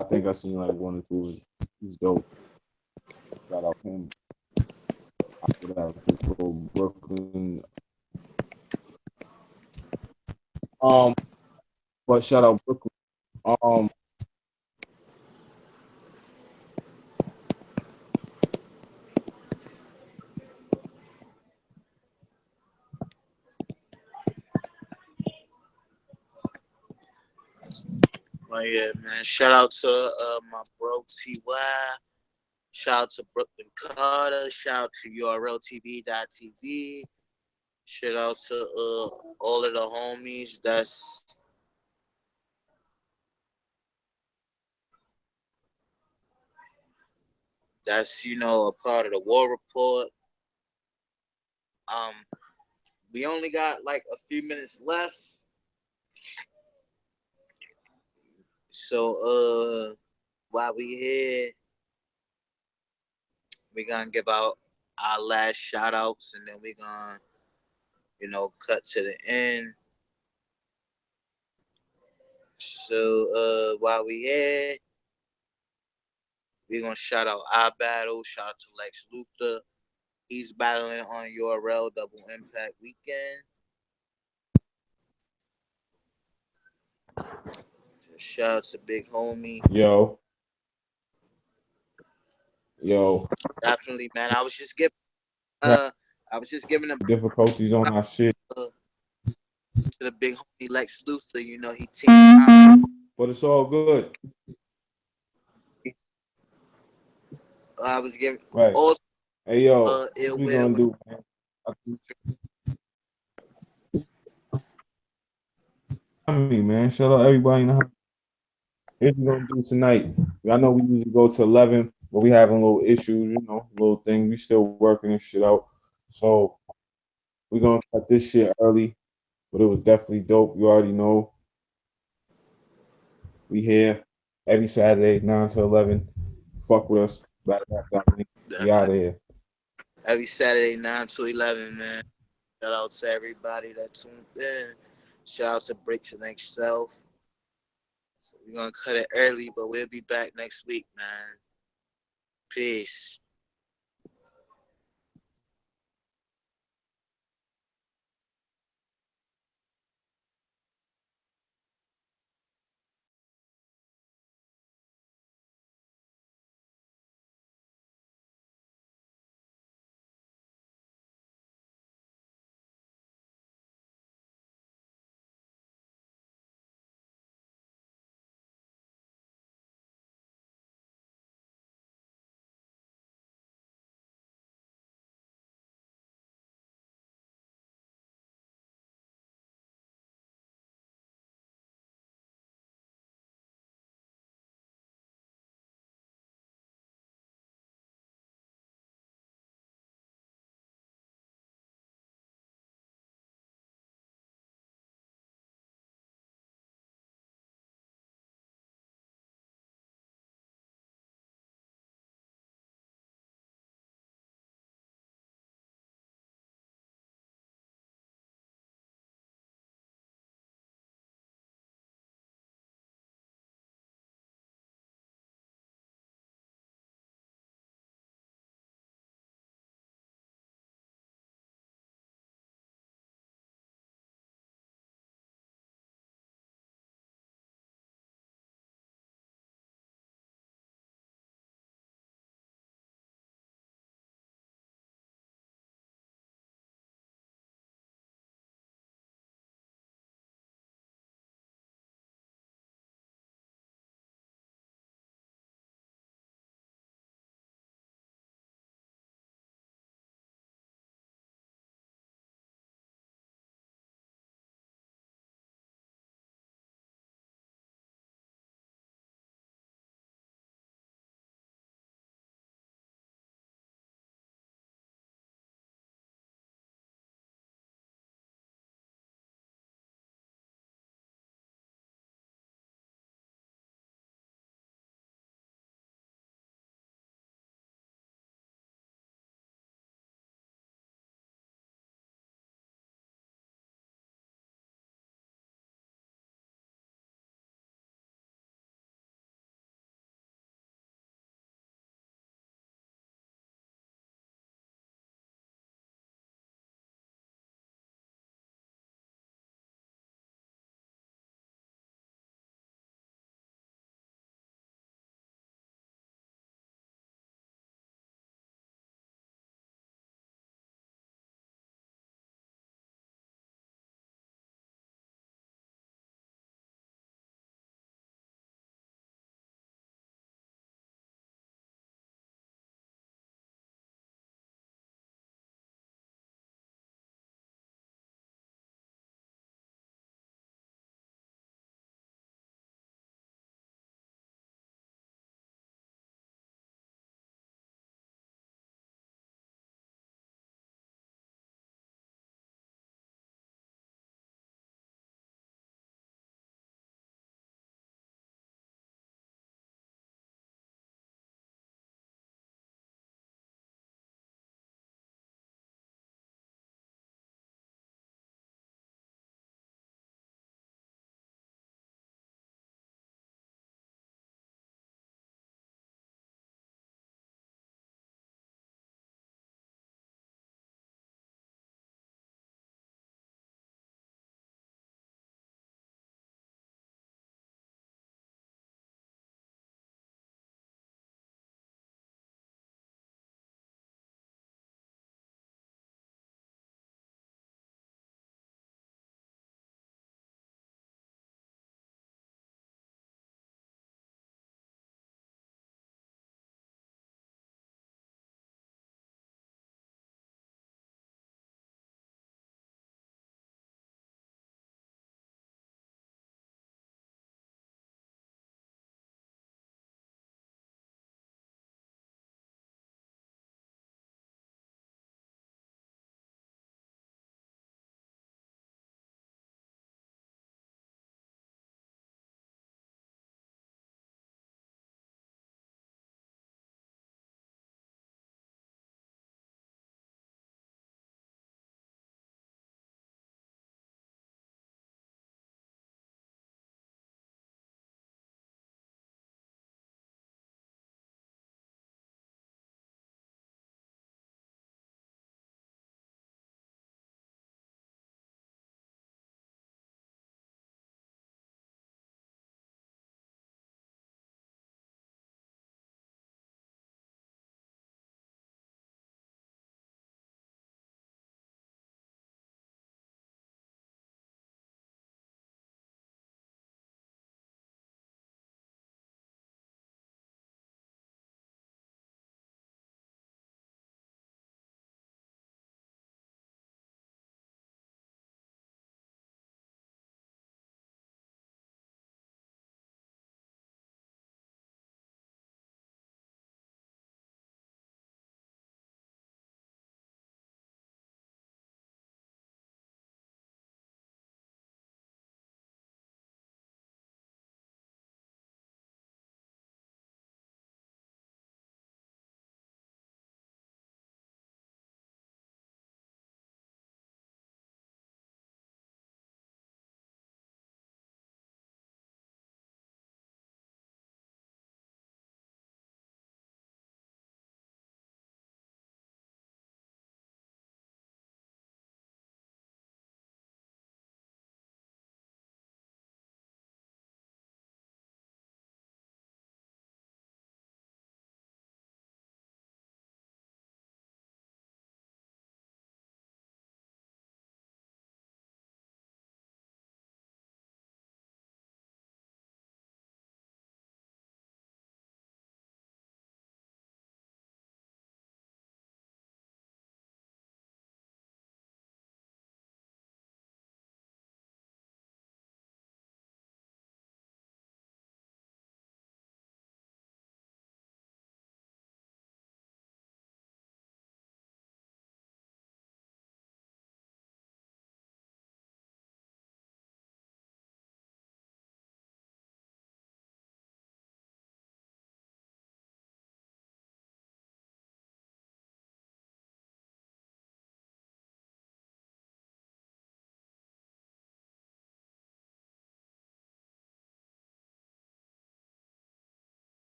I think I seen like one or two. He's dope. Shout out him. After that, was this little Brooklyn. Um, but shout out Brooklyn. Um,
Oh yeah, man. Shout out to my bro Ty. Shout out to Brooklyn Carter. Shout out to URLTV.TV. Shout out to all of the homies that's a part of the War Report. Um, we only got like a few minutes left, so while we here, we gonna give out our last shout outs, and then we gonna cut to the end. So while we here, we gonna shout out our battle. Shout out to Lex Luthor. He's battling on URL Double Impact Weekend. Shout out to Big Homie.
yo,
Definitely, man. I was just giving a
difficulties on our shit,
to the big homie Lex Luthor. He teamed.
but it's all good.
I was giving
Right.
also
Hey, yo,
Ill
what we
Will.
gonna do, man? Me, man. Shout out everybody. Here's what we're gonna do tonight. I know we usually go to 11, but we having little issues, little things. We still working this shit out. So we're gonna cut this shit early, but it was definitely dope. You already know. We here every Saturday, 9 to 11. Fuck with us. BattleRap.Link. We out of here.
Every Saturday 9 to 11, man. Shout out to everybody that tuned in. Shout out to Breaks and XCEL. So we're gonna cut it early, but we'll be back next week, man. Peace.